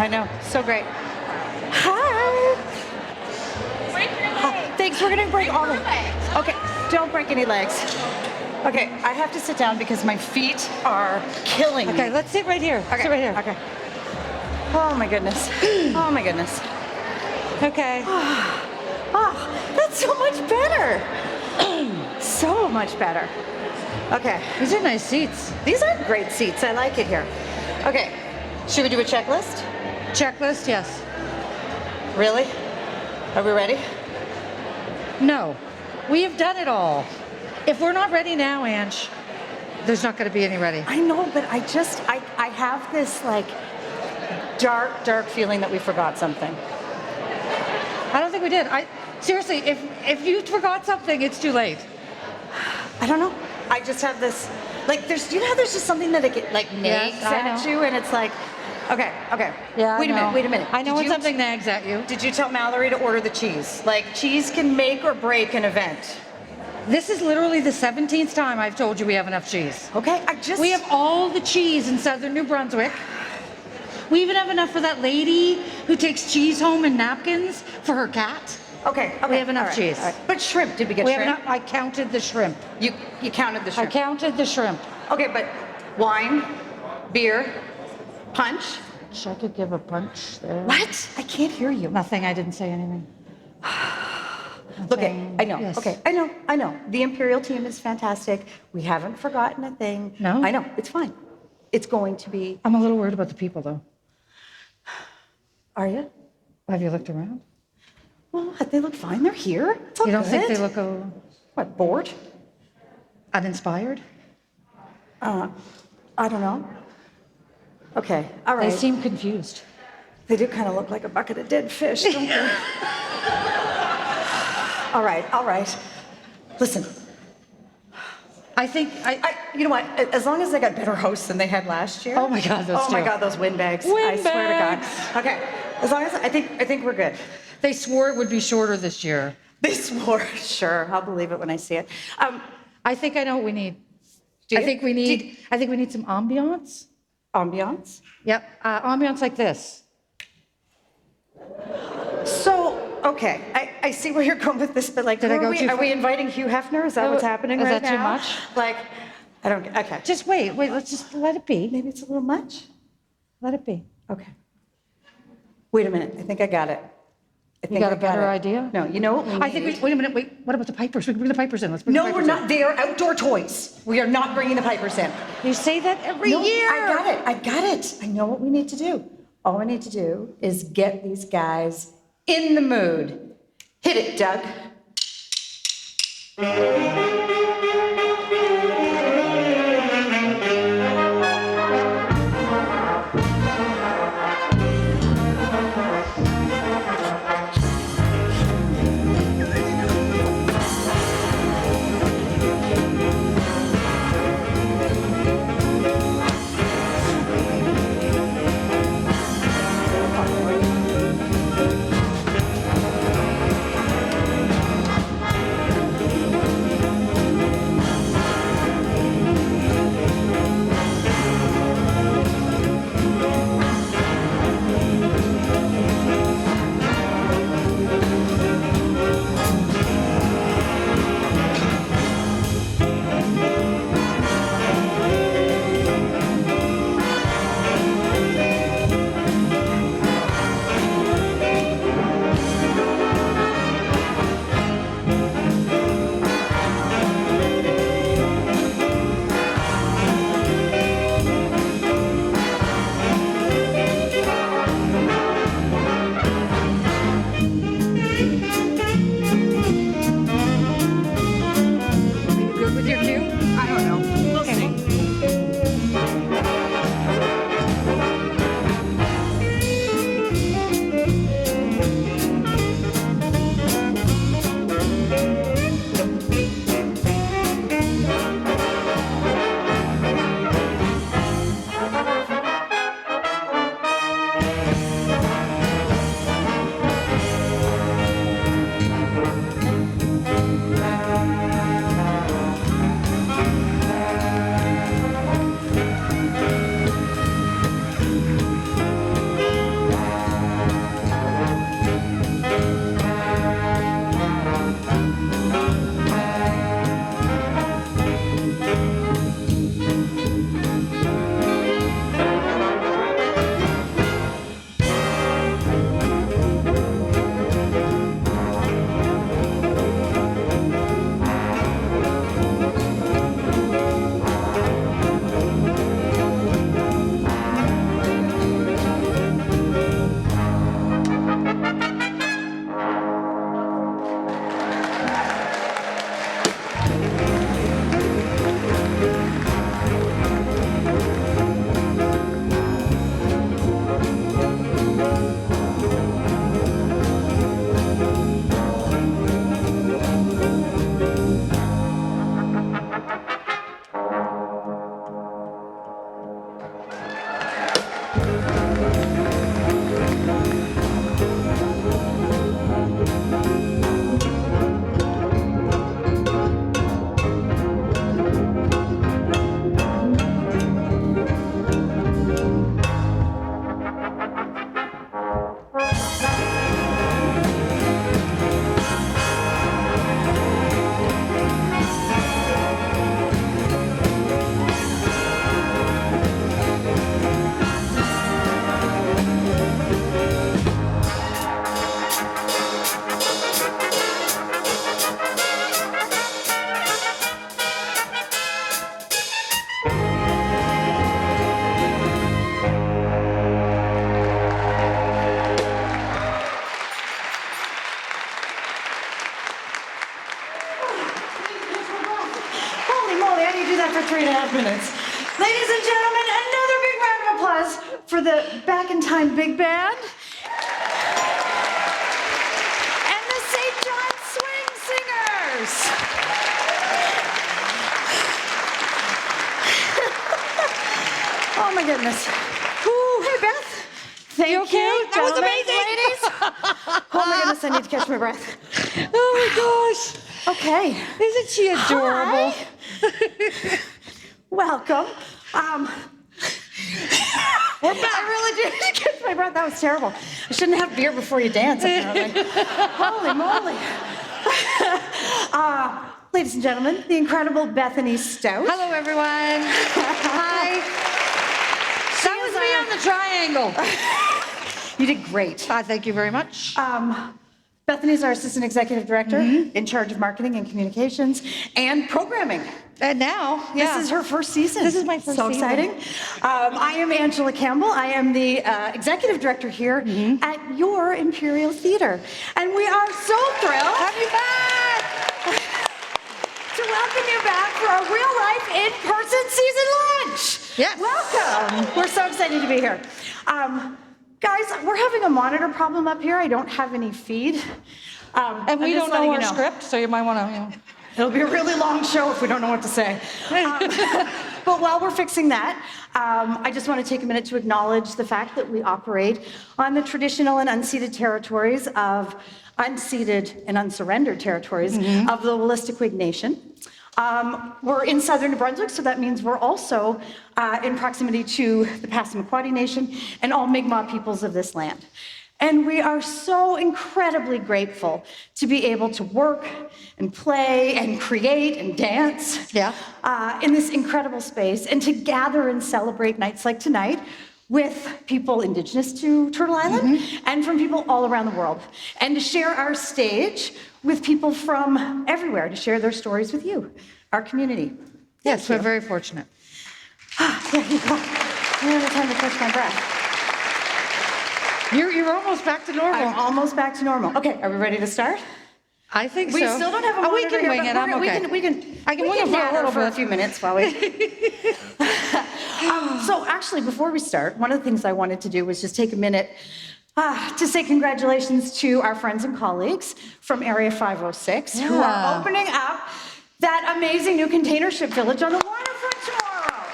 I know, so great. Hi. Break your leg. Thanks, we're gonna break all the legs. Okay, don't break any legs. Okay, I have to sit down because my feet are killing me. Okay, let's sit right here. Okay, Sit right here. Okay. Oh my goodness. Oh my goodness. Okay. Oh, that's so much better. So much better. Okay, These are nice seats. these are great seats. I like it here. Okay, should we do a checklist? Checklist, yes. Really? Are we ready? No. We have done it all. If we're not ready now, Ange, there's not going to be any ready. I know, but I have this like dark feeling that we forgot something. I don't think we did. Seriously, if you forgot something, it's too late. I don't know. I just have this, like, there's, you know how there's just something that it like nags Yes, I at know. you, and it's like, okay. Yeah. Wait a minute. I know Did when you- something nags at you. Did you tell Mallory to order the cheese? Like, cheese can make or break an event. This is literally the 17th time I've told you we have enough cheese. Okay, We have all the cheese in southern New Brunswick. We even have enough for that lady who takes cheese home in napkins for her cat. Okay. We have enough all right, cheese. all right. But shrimp, did we get We have shrimp? enough. I counted the shrimp. You counted the I shrimp. counted the shrimp. Okay, but wine, beer, punch. I could give a punch there. What? I can't hear you. Nothing. I didn't say anything. Look, I know. Yes. Okay, I know. The Imperial team is fantastic. We haven't forgotten a thing. No? I know. It's fine. It's going to be. I'm a little worried about the people, though. Are you? Have you looked around? Well, they look fine. They're here. It's all You don't think good. they look What, bored? uninspired? I don't know. Okay, all right. They seem confused. They do kind of look like a bucket of dead fish, don't they? All right. Listen, I think you know what? As long as they got better hosts than they had last year. Oh my God, those Oh my two. God, those windbags. I swear to God. Okay, as long as I think we're good. they swore it would be shorter this year. They swore. Sure, I'll believe it when I see it. I think I know what we need. Do I you? think we need some ambiance. Ambiance. Yep, ambiance like this. So, okay, I see where you're going with this, but like, Did I go too are far? we inviting Hugh Hefner? Is that what's happening Is right that too now? much? Like, I don't. Okay. Just wait. Let's just let it be. Maybe it's a little much. Let it be. Okay. Wait a minute. I think I got it. I think got I a better it. idea? No, you know what we need? I think wait a minute. Wait. What about the pipers? We can bring the pipers in. Let's bring the No, pipers we're not. They are outdoor toys. We are not bringing the pipers in. in. You say that every No, year. I got it. I know what we need to do. All we need to do is get these guys in the mood. Hit it, Doug. Band, and the St. John Swing Singers. Oh my goodness. Ooh, hey Beth. Thank you. okay? That was Gentlemen, amazing. ladies. Oh my goodness, I need to catch my breath. Oh my gosh. Okay. Isn't she adorable? Hi. Welcome. We're back. I really did catch my breath. That was terrible. I shouldn't have beer before you dance, apparently. Holy moly. Ladies and gentlemen, the incredible Bethany Stout. Hello, everyone. Hi. That was me on the triangle. You did great. Thank you very much. Bethany's our Assistant Executive Director in charge of marketing and communications and programming. And now, yeah. This is her first season. This is my first so season. exciting. I am Angela Campbell. I am the Executive Director here at your Imperial Theater. And we are so thrilled Have you back? to welcome you back for our real-life in-person season lunch. Yes. Welcome. We're so excited to be here. Guys, we're having a monitor problem up here. I don't have any feed. And we don't know our script, so you might want to, It'll be a really long show if we don't know what to say. But while we're fixing that, I just want to take a minute to acknowledge the fact that we operate on the traditional and unceded territories of unceded and unsurrendered territories of the Wolastoqiyik Nation. We're in southern New Brunswick, so that means we're also in proximity to the Passamaquoddy Nation and all Mi'kmaq peoples of this land. And we are so incredibly grateful to be able to work and play and create and dance in this incredible space, and to gather and celebrate nights like tonight with people indigenous to Turtle Island and from people all around the world, and to share our stage with people from everywhere, to share their stories with you, our community. Yes, we're very fortunate. Yeah, you go. I don't have time to catch my breath. You're almost back to normal. I'm almost back to normal. Okay, are we ready to start? I think We so. still don't have a We monitor can here, wing but it. I'm okay. I can wing it for a few minutes while we... So actually, before we start, one of the things I wanted to do was just take a minute to say congratulations to our friends and colleagues from Area 506 who are opening up that amazing new container ship village on the waterfront tomorrow.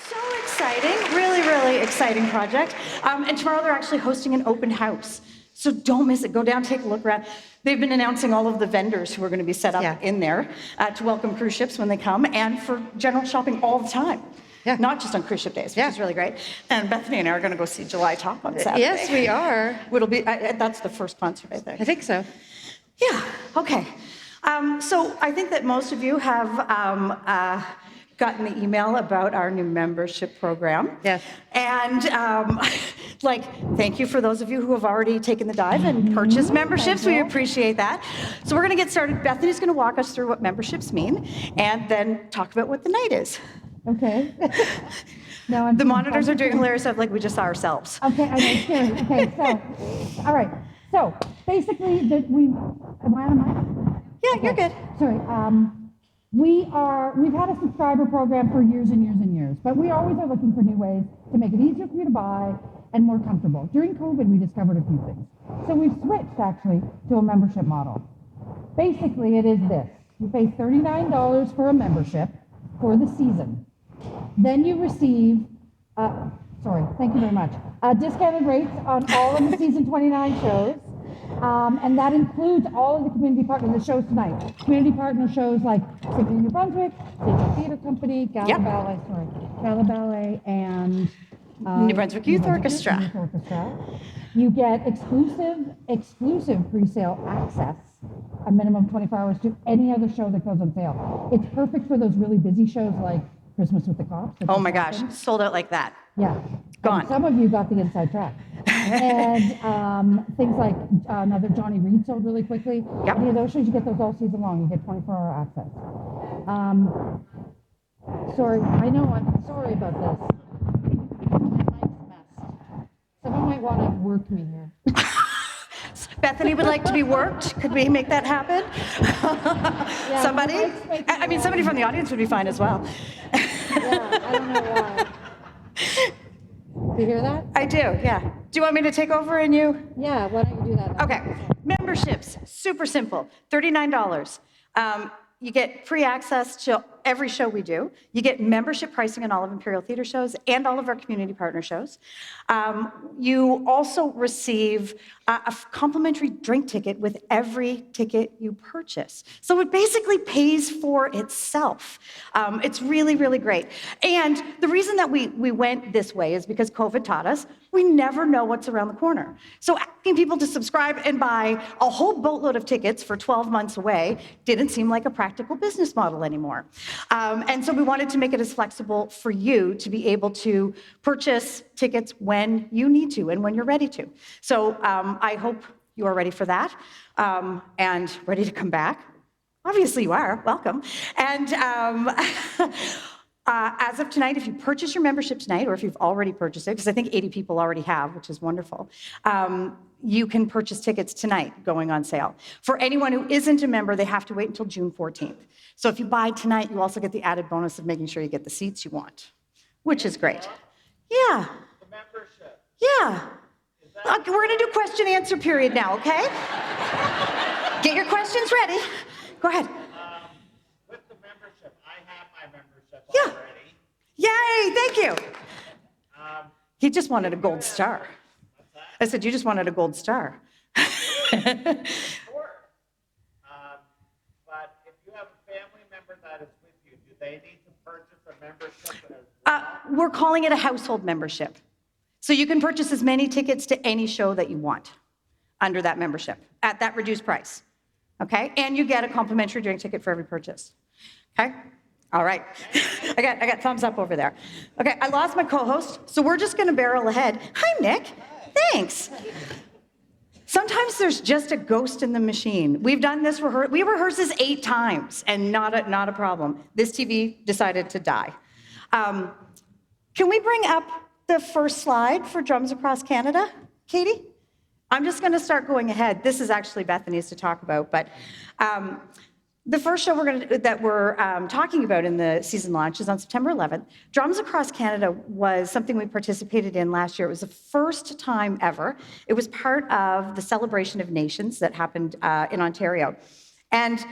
So exciting, really, really exciting project. And tomorrow they're actually hosting an open house. So don't miss it. Go down, take a look around. They've been announcing all of the vendors who are going to be set up in there to welcome cruise ships when they come, and for general shopping all the time. Not just on cruise ship days, which is really great. And Bethany and I are going to go see July Top on Saturday. Yes, we are. It'll be, that's the first concert, I think. I think so. Yeah, okay. So I think that most of you have gotten the email about our new membership program. Yes. And thank you for those of you who have already taken the dive and purchased memberships. We appreciate that. So we're going to get started. Bethany's going to walk us through what memberships mean, and then talk about what the night is. Okay. Now The monitors are doing hilarious stuff like we just saw ourselves. Okay, I know, scary. Okay, so, all right. So, basically, am I on mic? Yeah, Okay. you're good. Sorry. We've had a subscriber program for years and years and years, but we always are looking for new ways to make it easier for you to buy and more comfortable. During COVID, we discovered a few things. So we've switched, actually, to a membership model. Basically, it is this. You pay $39 for a membership for the season. Then you receive, thank you very much, discounted rates on all of the season 29 shows, and that includes all of the community partner, the shows tonight. Community partner shows like Symphony New Brunswick, Stage Theatre Company, Gala Ballet, and New Brunswick Youth Orchestra. Youth Orchestra. You get exclusive pre-sale access, a minimum of 24 hours, to any other show that goes on sale. It's perfect for those really busy shows like Christmas with the Cops. Oh my gosh, sold out like that. Yeah. Gone. And some of you got the inside track. And things like another Johnny Reed sold really quickly. Yep. Any of those shows, you get those all season long. You get 24-hour access. Sorry, I know, I'm sorry about this. My mic's messed. Someone might want to work me here. Bethany would like to be worked. Could we make that happen? Somebody? I mean, somebody from the audience would be fine as well. Yeah, I don't know why. You hear that? I do, yeah. Do you want me to take over and you? Yeah, why don't you do that? Okay, memberships, super simple, $39. You get free access to every show we do. You get membership pricing on all of Imperial Theater shows and all of our community partner shows. You also receive a complimentary drink ticket with every ticket you purchase. So it basically pays for itself. It's really, really great. And the reason that we went this way is because COVID taught us we never know what's around the corner. So asking people to subscribe and buy a whole boatload of tickets for 12 months away didn't seem like a practical business model anymore. And so we wanted to make it as flexible for you to be able to purchase tickets when you need to and when you're ready to. So I hope you are ready for that and ready to come back. Obviously you are, welcome. And as of tonight, if you purchase your membership tonight, or if you've already purchased it, because I think 80 people already have, which is wonderful, you can purchase tickets tonight going on sale. For anyone who isn't a member, they have to wait until June 14th. So if you buy tonight, you also get the added bonus of making sure you get the seats you want, which is great. Yeah. The membership. Yeah. We're going to do question answer period now, okay? Get your questions ready. Go ahead. With the membership, I have my membership Yeah. already. Yay, thank you. He just wanted a gold star. I said, you just wanted a gold star. Sure. But if you have a family member that is with you, do they need to purchase a membership as well? We're calling it a household membership. So you can purchase as many tickets to any show that you want under that membership at that reduced price. Okay? And you get a complimentary drink ticket for every purchase. Okay? All right. I got thumbs up over there. Okay, I lost my co-host, so we're just gonna barrel ahead. Hi, Nick. Thanks. Sometimes there's just a ghost in the machine. We've done this, we rehearse this 8 times, and not a problem. This TV decided to die. Can we bring up the first slide for Drums Across Canada, Katie? I'm just gonna start going ahead. This is actually Bethany's to talk about, but the first show that we're talking about in the season launch is on September 11th. Drums Across Canada was something we participated in last year. It was the first time ever. It was part of the Celebration of Nations that happened in Ontario. And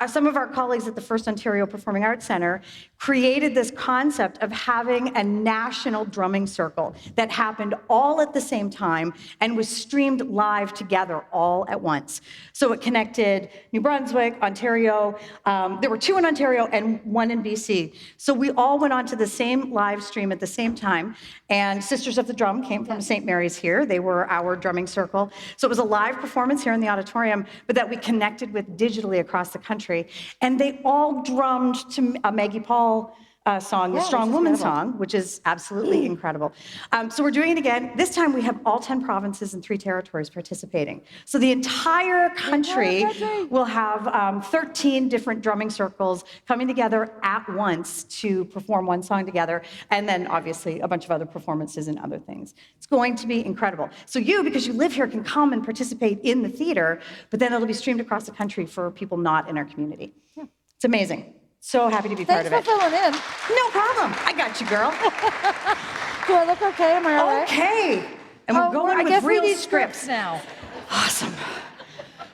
some of our colleagues at the First Ontario Performing Arts Centre created this concept of having a national drumming circle that happened all at the same time and was streamed live together all at once. So it connected New Brunswick, Ontario. There were 2 in Ontario and 1 in BC. So we all went onto the same live stream at the same time. And Sisters of the Drum came from St. Mary's here. They were our drumming circle. So it was a live performance here in the auditorium, but that we connected with digitally across the country. And they all drummed to a Maggie Paul song, the Strong Woman song, which is absolutely incredible. So we're doing it again. This time we have all 10 provinces and 3 territories participating. So the entire country will have 13 different drumming circles coming together at once to perform one song together, and then obviously a bunch of other performances and other things. It's going to be incredible. So you, because you live here, can come and participate in the theater, but then it'll be streamed across the country for people not in our community. Yeah. It's amazing. So happy to be part of it. Thanks for filling in. No problem. I got you, girl. Do I look okay? Am I all right? Okay. And we're going I with guess we real need scripts. now. Awesome.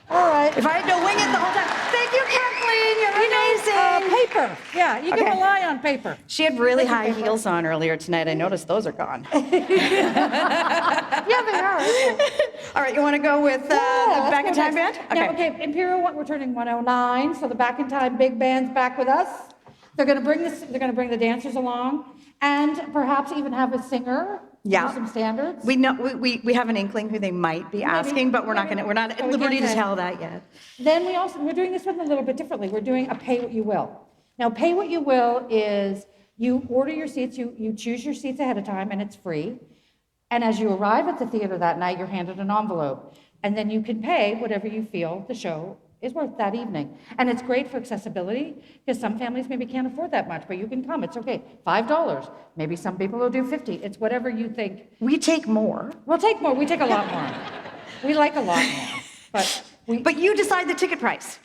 All right. If I had to wing it the whole time. Thank you, Kathleen. You're amazing. Paper. Yeah, you can Okay. rely on paper. She had really high heels on earlier tonight. I noticed those are gone. Yeah, they are. All right, you want to go with the Back in Time Band? Now, okay, Imperial, we're turning 109, so the Back in Time big band's back with us. They're going to bring this. They're going to bring the dancers along, and perhaps even have a singer. Yeah. Do some standards. We know we have an inkling who they might be asking, but we're not at liberty to tell that yet. Then we're doing this one a little bit differently. We're doing a pay what you will. Now, pay what you will is you order your seats, you choose your seats ahead of time, and it's free. And as you arrive at the theater that night, you're handed an envelope, and then you can pay whatever you feel the show is worth that evening. And it's great for accessibility, because some families maybe can't afford that much, but you can come. It's okay. $5. Maybe some people will do 50. It's whatever you think. We take more. We'll take more. We take a lot more. We like a lot more. But you decide the ticket price.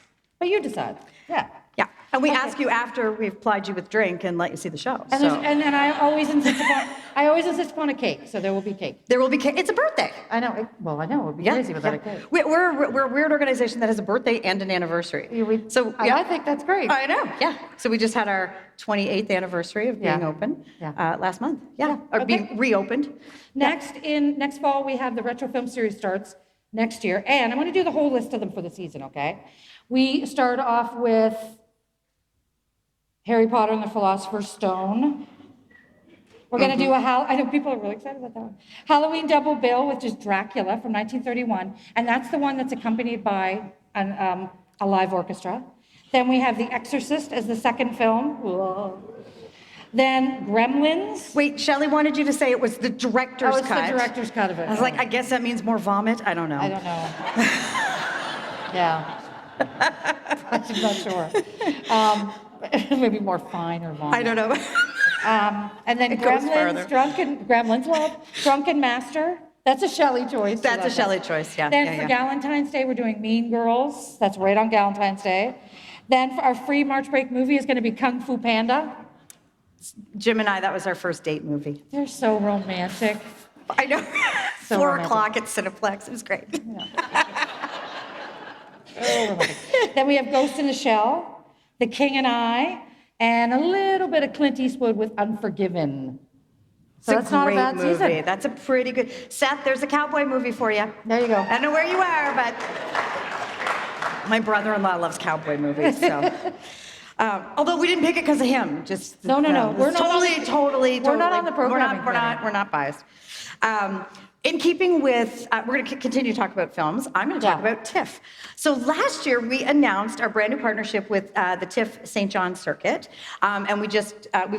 you decide. Yeah. Yeah. And we ask you after we've plied you with drink and let you see the show. And, So and I always insist upon a cake, so there will be cake. there will be cake. It's a birthday. I know, it would be crazy without a cake. We're a weird organization that has a birthday and an anniversary. I think that's great. I know, yeah. So we just had our 28th anniversary of being open last month. Yeah, or being reopened. Next fall, we have the retro film series starts next year, and I'm going to do the whole list of them for the season, okay? We start off with Harry Potter and the Philosopher's Stone. We're going to do I know people are really excited about that one. Halloween Double Bill, which is Dracula from 1931, and that's the one that's accompanied by a live orchestra. Then we have The Exorcist as the second film. Whoa. Then Gremlins. Wait, Shelley wanted you to say it was the director's cut. Oh, it's the director's cut of it. I was like, I guess that means more vomit. I don't know. I don't know. Yeah. I'm not sure. Maybe more fine or vomit. I don't know. And then It goes further. Gremlins, Drunken Master. That's a Shelley choice. That's a Shelley choice, yeah. Then for Valentine's Day, we're doing Mean Girls. That's right on Valentine's Day. Then for our free March break movie is going to be Kung Fu Panda. Jim and I, that was our first date movie. They're so romantic. I know. So 4 romantic. o'clock at Cineplex. It was great. Then we have Ghost in the Shell, The King and I, and a little bit of Clint Eastwood with Unforgiven. So that's It's a not a great bad movie. season. That's a pretty good. Seth, there's a cowboy movie for you. There you go. I don't know where you are, but my brother-in-law loves cowboy movies. So, although we didn't pick it because of him, just No. We're totally. We're not on the programming We're not biased. In keeping with, we're going to continue to talk about films. I'm going to talk about TIFF. So last year we announced our brand new partnership with the TIFF St. John Circuit, and we've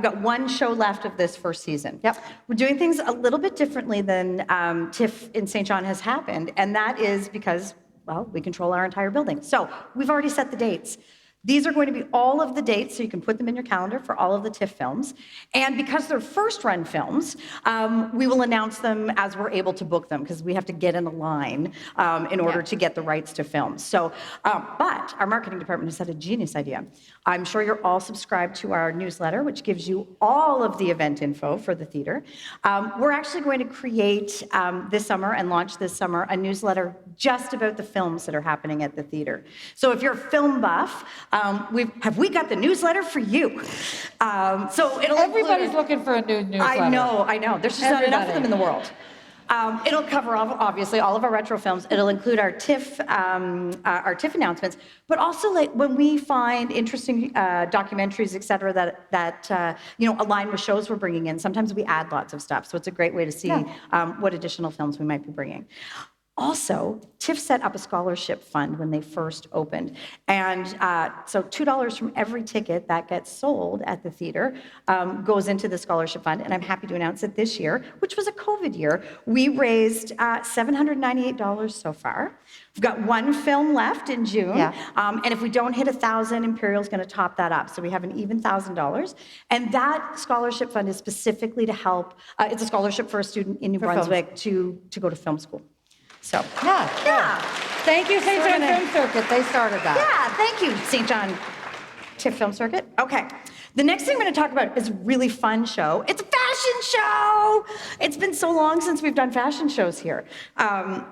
got one show left of this first season. Yep. We're doing things a little bit differently than TIFF in St. John has happened, and that is because, well, we control our entire building. So we've already set the dates. These are going to be all of the dates, so you can put them in your calendar for all of the TIFF films. And because they're first-run films, we will announce them as we're able to book them, because we have to get in a line in order to get the rights to films. So, but our marketing department has had a genius idea. I'm sure you're all subscribed to our newsletter, which gives you all of the event info for the theater. We're actually going to create this summer and launch this summer a newsletter just about the films that are happening at the theater. So if you're a film buff, have we got the newsletter for you? So it'll Everybody's looking for a new newsletter. I know. There's just not enough of them in the world. It'll cover obviously all of our retro films. It'll include our TIFF announcements, but also like when we find interesting documentaries, et cetera, that align with shows we're bringing in. Sometimes we add lots of stuff, so it's a great way to see what additional films we might be bringing. Also, TIFF set up a scholarship fund when they first opened. And so $2 from every ticket that gets sold at the theater goes into the scholarship fund. And I'm happy to announce that this year, which was a COVID year, we raised $798 so far. We've got one film left in June. And if we don't hit 1,000, Imperial's going to top that up. So we have an even $1,000. And that scholarship fund is specifically to help, it's a scholarship for a student in New Brunswick to go to film school. So, Thank you, St. John Film Circuit. They started that. Yeah, thank you, St. John TIFF Film Circuit. Okay. The next thing I'm going to talk about is a really fun show. It's a fashion show. It's been so long since we've done fashion shows here.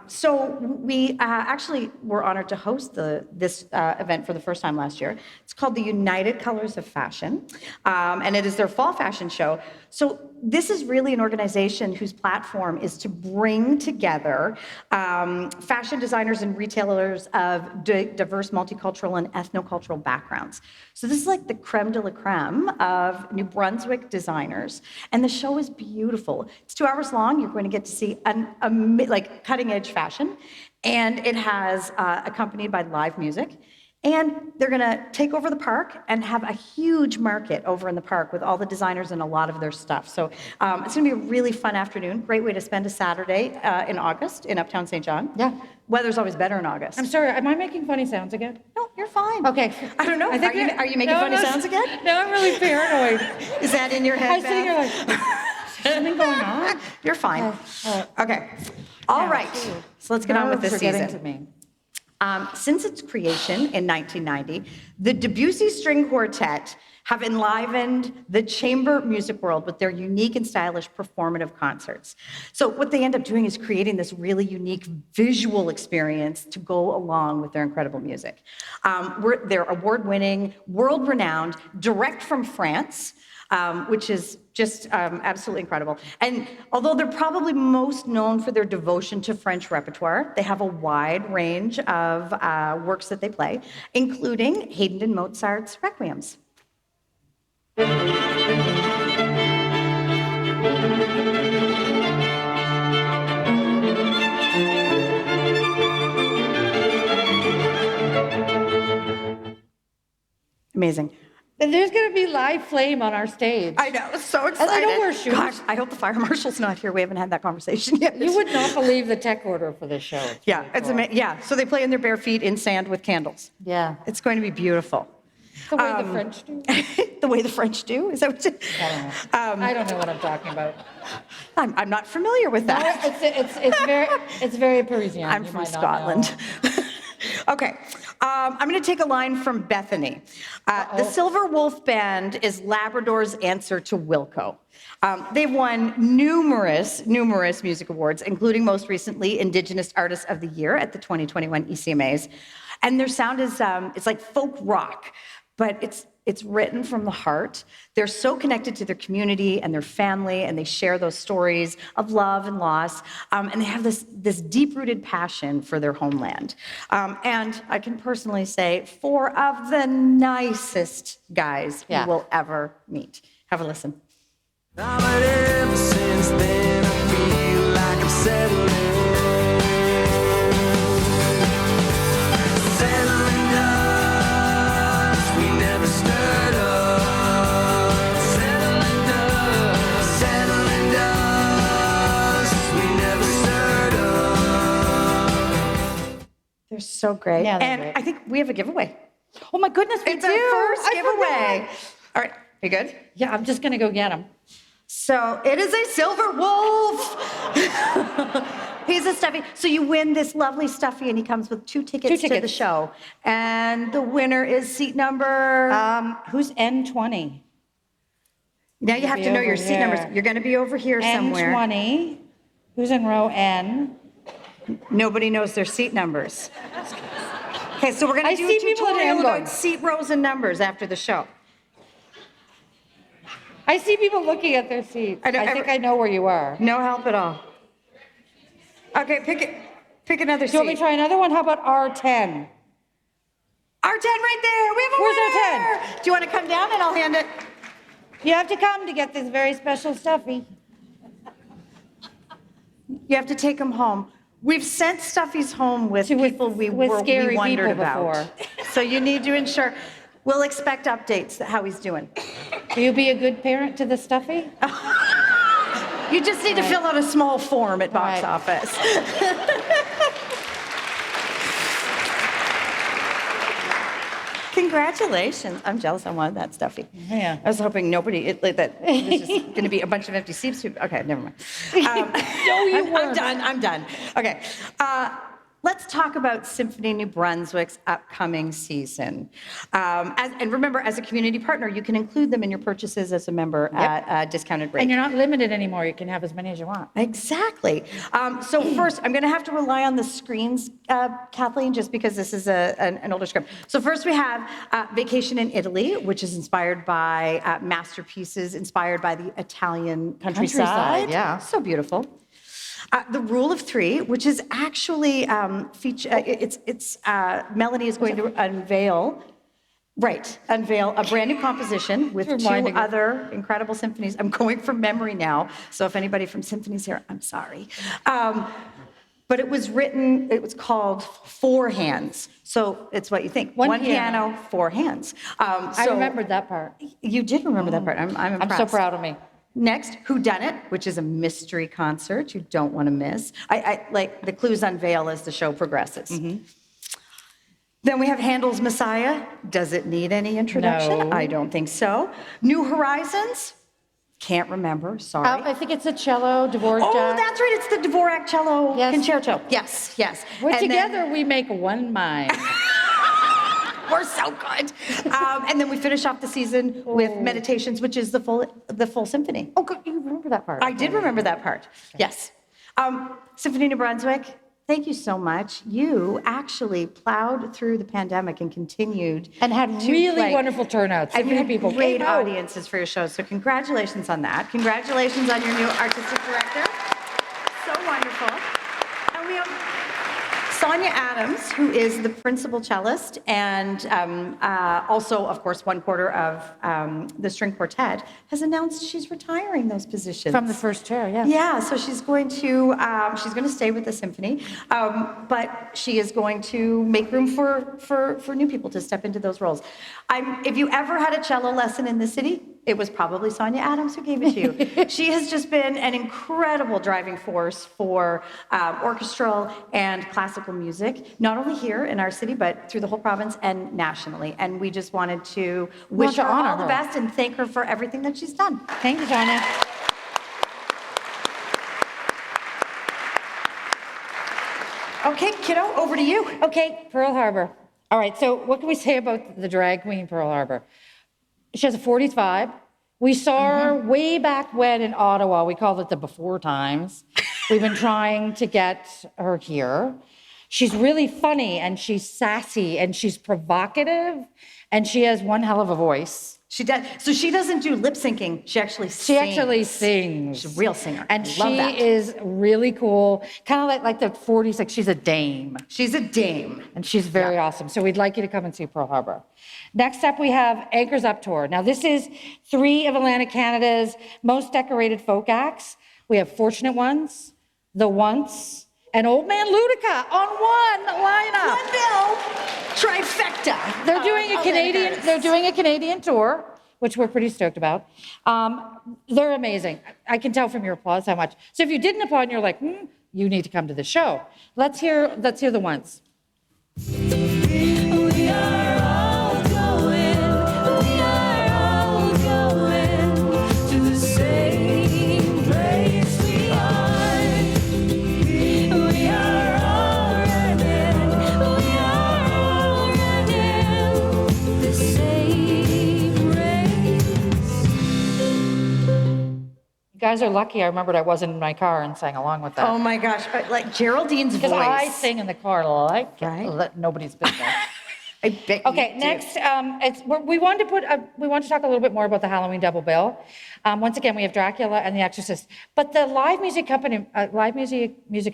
So we actually were honored to host this event for the first time last year. It's called the United Colors of Fashion, and it is their fall fashion show. So this is really an organization whose platform is to bring together fashion designers and retailers of diverse, multicultural, and ethnocultural backgrounds. So this is like the creme de la creme of New Brunswick designers, and the show is beautiful. It's 2 hours long. You're going to get to see like cutting-edge fashion, and it has accompanied by live music. And they're going to take over the park and have a huge market over in the park with all the designers and a lot of their stuff. So it's going to be a really fun afternoon. Great way to spend a Saturday in August in Uptown St. John. Yeah. Weather's always better in August. I'm sorry, am I making funny soons again? No, you're fine. Okay. I don't know. Are you making funny sounds again? No, I'm really paranoid. Is that in your head, I'm sitting here like, is something going on? You're fine. Okay. Okay. All right. So let's get on with this Nerves are getting season. to me. Since its creation in 1990, the Debussy String Quartet have enlivened the chamber music world with their unique and stylish performative concerts. So what they end up doing is creating this really unique visual experience to go along with their incredible music. They're award-winning, world-renowned, direct from France, which is just absolutely incredible. And although they're probably most known for their devotion to French repertoire, they have a wide range of works that they play, including Haydn and Mozart's Requiems. And Amazing. there's going to be live flame on our stage. I know, so excited. I know we're shooting. Gosh, I hope the fire marshal's not here. We haven't had that conversation yet. You would not believe the tech order for this show. Yeah, it's amazing. Yeah, so they play in their bare feet in sand with candles. Yeah. It's going to be beautiful. The way the French do. The way the French do? Is that what you... I don't know. I don't know what I'm talking about. I'm not familiar with No, that. it's very Parisian. I'm You from might not know. Scotland. Okay, I'm going to take a line from Bethany. The Silver Wolf Band is Labrador's answer to Wilco. They've won numerous music awards, including most recently Indigenous Artist of the Year at the 2021 ECMAs. And their sound is, it's like folk rock, but it's written from the heart. They're so connected to their community and their family, and they share those stories of love and loss. And they have this deep-rooted passion for their homeland. And I can personally say, 4 of the nicest guys you will ever meet. Have a listen. But ever since then, I feel like I'm settling. Settling dust, we never stirred up. Settling dust, we never stirred up. They're so great. Yeah, they're and great. I think we have a gigiveaway. Oh my goodness, we It's do. our first I giveaway. forgot. All right, you good? Yeah, I'm just going to go get them. So it is a silver wolf. He's a stuffy. So you win this lovely stuffy, and he comes with 2 tickets to the tickets. show. And the winner is seat number. Who's N20? Now you have to know your seat numbers. You're going to be over here somewhere. N20. Who's in row N? Nobody knows their seat numbers. Okay, so we're going I to do see a people at tutorial N going. about seat rows and numbers after the show. I see people looking at their seats. I know, I think I know where you are. No help at all. Okay, pick another Do you want me seat. to try another one? How about R10? R10 right there. We have a Where's winner. R10? Do you want to come down and I'll hand it? You have to come to get this very special stuffy. You have to take them home. We've sent stuffies home with With- people we with scary wondered people about. So you need to ensure. We'll expect updates how he's doing. Will you be a good parent to the stuffy? You just need to fill out a small form at box Right. office. Congratulations. I'm jealous I wanted that stuffy. Yeah. I was hoping nobody, that it was just going to be a bunch of empty seats. Okay, never mind. No, you I'm weren't. done. I'm done. Okay. Let's talk about Symphony New Brunswick's upcoming season. And remember, as a community partner, you can include them in your purchases as a member at a discounted rate. And you're not limited anymore. You can have as many as you want. Exactly. So first, I'm going to have to rely on the screens, Kathleen, just because this is an older script. So first we have Vacation in Italy, which is inspired by masterpieces inspired by the Italian countryside. Countryside, yeah. So beautiful. The Rule of Three, which is actually Melanie is going to unveil a brand new composition with 2 Reminding her. other incredible symphonies. I'm going from memory now, so if anybody from symphonies here, I'm sorry. But it was called Four Hands. So it's what you think. One One piano. piano, 4 hands. I remembered that part. You did remember that part. I'm impressed. I'm so proud of me. Next, Who Done It, which is a mystery concert you don't want to miss. I like the clues unveil as the show progresses. Then we have Handel's Messiah. Does it need any introduction? No. I don't think so. New Horizons, Can't remember, sorry. I think it's a cello, Dvorak. Oh, that's right, it's the Dvorak cello Yes. concerto. Yes, yes. We're And then- together, we make one mind. We're so good. And then we finish off the season with Meditations, which is the full symphony. Oh, good, you remember that part. I did remember that part. Yes. Symphony New Brunswick, thank you so much. You actually plowed through the pandemic and continued And had to really play. wonderful turnouts. So And you many had people great came out. audiences for your show. So congratulations on that. Congratulations on your new artistic director. So wonderful. And we have Sonia Adams, who is the principal cellist and also, of course, one quarter of the string quartet, has announced she's retiring those positions. From the first chair, yeah. Yeah, so she's going to stay with the symphony, but she is going to make room for new people to step into those roles. If you ever had a cello lesson in the city, it was probably Sonia Adams who gave it to you. She has just been an incredible driving force for orchestral and classical music, not only here in our city, but through the whole province and nationally. And we just wanted to wish her all the best and thank her for everything that she's done. Thank you, Sonia. Okay, kiddo, over to you. Okay, Pearl Harbor. All right, so what can we say about the drag queen Pearl Harbor? She has a 40s vibe. We saw her way back when in Ottawa. We called it the before times. We've been trying to get her here. She's really funny and she's sassy and she's provocative and she has one hell of a voice. She does. So she doesn't do lip syncing. She actually sings. She actually sings. She's a real singer. And Love she that. is really cool. Kind of like the 40s, like she's a dame. She's a dame. And she's very awesome. So we'd like you to come and see Pearl Harbor. Next up, we have Anchors Up Tour. Now, this is 3 of Atlantic Canada's most decorated folk acts. We have Fortunate Ones, The Once, and Old Man Ludica on one lineup. One bill, trifecta. They're doing a of Canadian. anchors. They're doing a Canadian tour, which we're pretty stoked about. They're amazing. I can tell from your applause how much. So if you didn't applaud and you're like, you need to come to the show. Let's hear The Once. We are all going to the same place we are. We are all running the same race. You guys are lucky I remembered I wasn't in my car and sang along with that. Oh my gosh, like Geraldine's voice. Because I sing in the car like Right. nobody's business. I bet you Okay, do. next, we wanted to talk a little bit more about the Halloween double bill. Once again, we have Dracula and The Exorcist, but the live music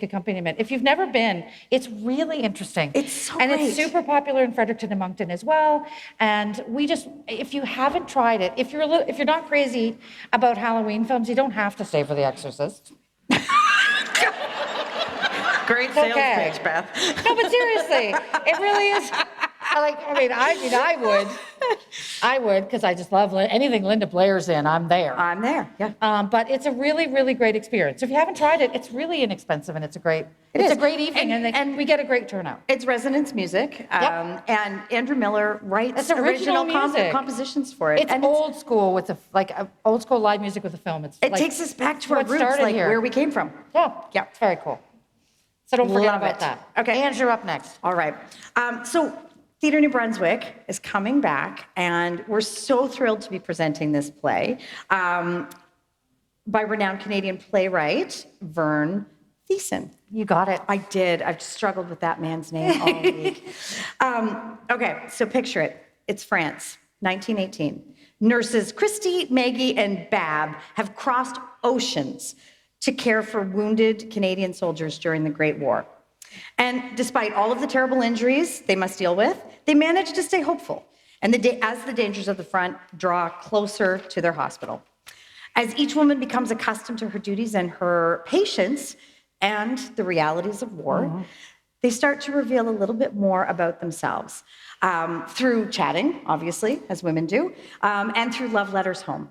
accompaniment. If you've never been, it's really interesting. It's so and it's great. super popular in Fredericton and Moncton as well. And if you haven't tried it, if you're not crazy about Halloween films, you don't have to stay for The Exorcist. Great sales okay. pitch, Beth. No, but seriously, it really is. I would, because I just love anything Linda Blair's in, I'm there. I'm there, yeah. But it's a really, really great experience. So if you haven't tried it, it's really inexpensive and it's a great evening and we get a great turnout. It's resonance music, Yep. and Andrew Miller writes It's original music. compositions for it. It's and old school with old school live music with a film. it takes us back to our what roots, started like here. where we came from. Yeah, Yeah. it's very cool. So don't forget Love about it. that. Okay. Andrew, up next. All right. So Theatre New Brunswick is coming back, and we're so thrilled to be presenting this play by renowned Canadian playwright Vern Thiessen. You got it. I did. I've struggled with that man's name all week. Okay, so picture it. It's France, 1918. Nurses Christy, Maggie, and Bab have crossed oceans to care for wounded Canadian soldiers during the Great War. And despite all of the terrible injuries they must deal with, they manage to stay hopeful. And as the dangers of the front draw closer to their hospital. As each woman becomes accustomed to her duties and her patients and the realities of war, they start to reveal a little bit more about themselves through chatting, obviously, as women do, and through love letters home.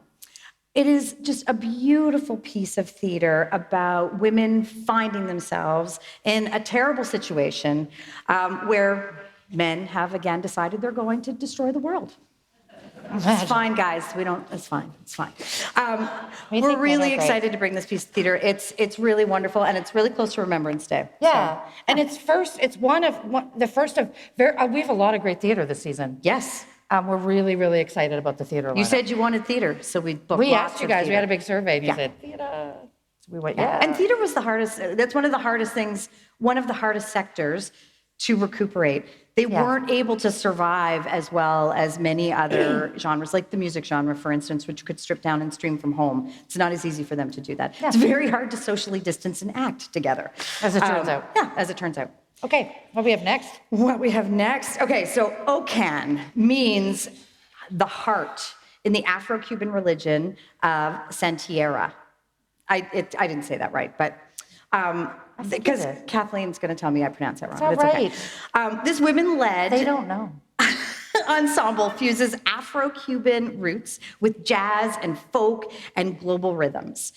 It is just a beautiful piece of theater about women finding themselves in a terrible situation where men have again decided they're going to destroy the world. It's fine, guys. It's fine. It's fine. We We're think really men are great. excited to bring this piece to theater. It's really wonderful, and it's really close to Remembrance Day. Yeah, So, and it's the first of, we have a lot of great theater this season. yes. We're really, really excited about the theater lineup. You said you wanted theater, so we booked We lots asked you of guys, we had a theater. big survey, and you Yeah. said, theater. So we went, Yeah. yeah. And theater was the hardest, that's one of the hardest things, one of the hardest sectors to recuperate. They Yeah. weren't able to survive as well as many other genres, like the music genre, for instance, which you could strip down and stream from home. It's not as easy for them to do that. Yeah. It's very hard to socially distance and act together. As it turns out. Yeah, as it turns out. Okay, what do we have next? What we have next, okay, so Ocan means the heart in the Afro-Cuban religion of Santiera. I didn't say that right, but because did. Kathleen's going to tell me I pronounce it wrong. all but it's okay. right. This women-led They don't know. ensemble fuses Afro-Cuban roots with jazz and folk and global rhythms.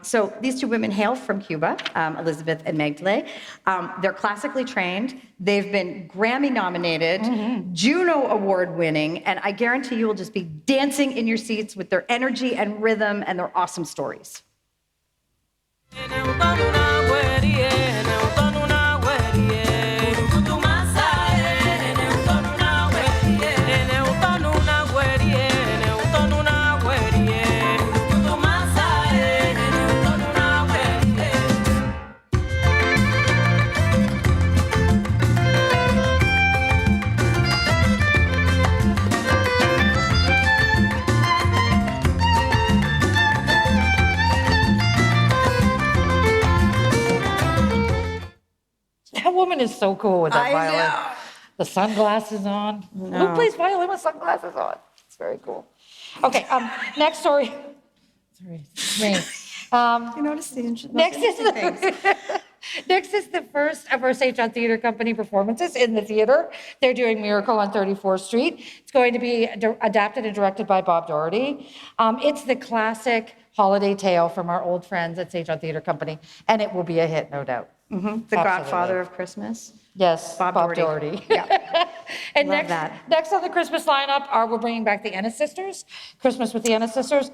So these two women hail from Cuba, Elizabeth and Magdalene. They're classically trained. They've been Grammy nominated, Juno Award winning, and I guarantee you will just be dancing in your seats with their energy and rhythm and their awesome stories. That woman is so cool with that I violin. know. The sunglasses on. No. Who plays violin with sunglasses on? It's very cool. Okay, next story. Sorry, it's me. You notice the Next is the first of our St. John Theatre Company performances in the theater. They're doing Miracle on 34th Street. It's going to be adapted and directed by Bob Doherty. It's the classic holiday tale from our old friends at St. John Theatre Company, and it will be a hit, no doubt. The Absolutely. Godfather of Christmas. Yes, Bob Doherty. Yeah. And Love that. next on the Christmas lineup we're bringing back the Ennis Sisters, Christmas with the Ennis Sisters.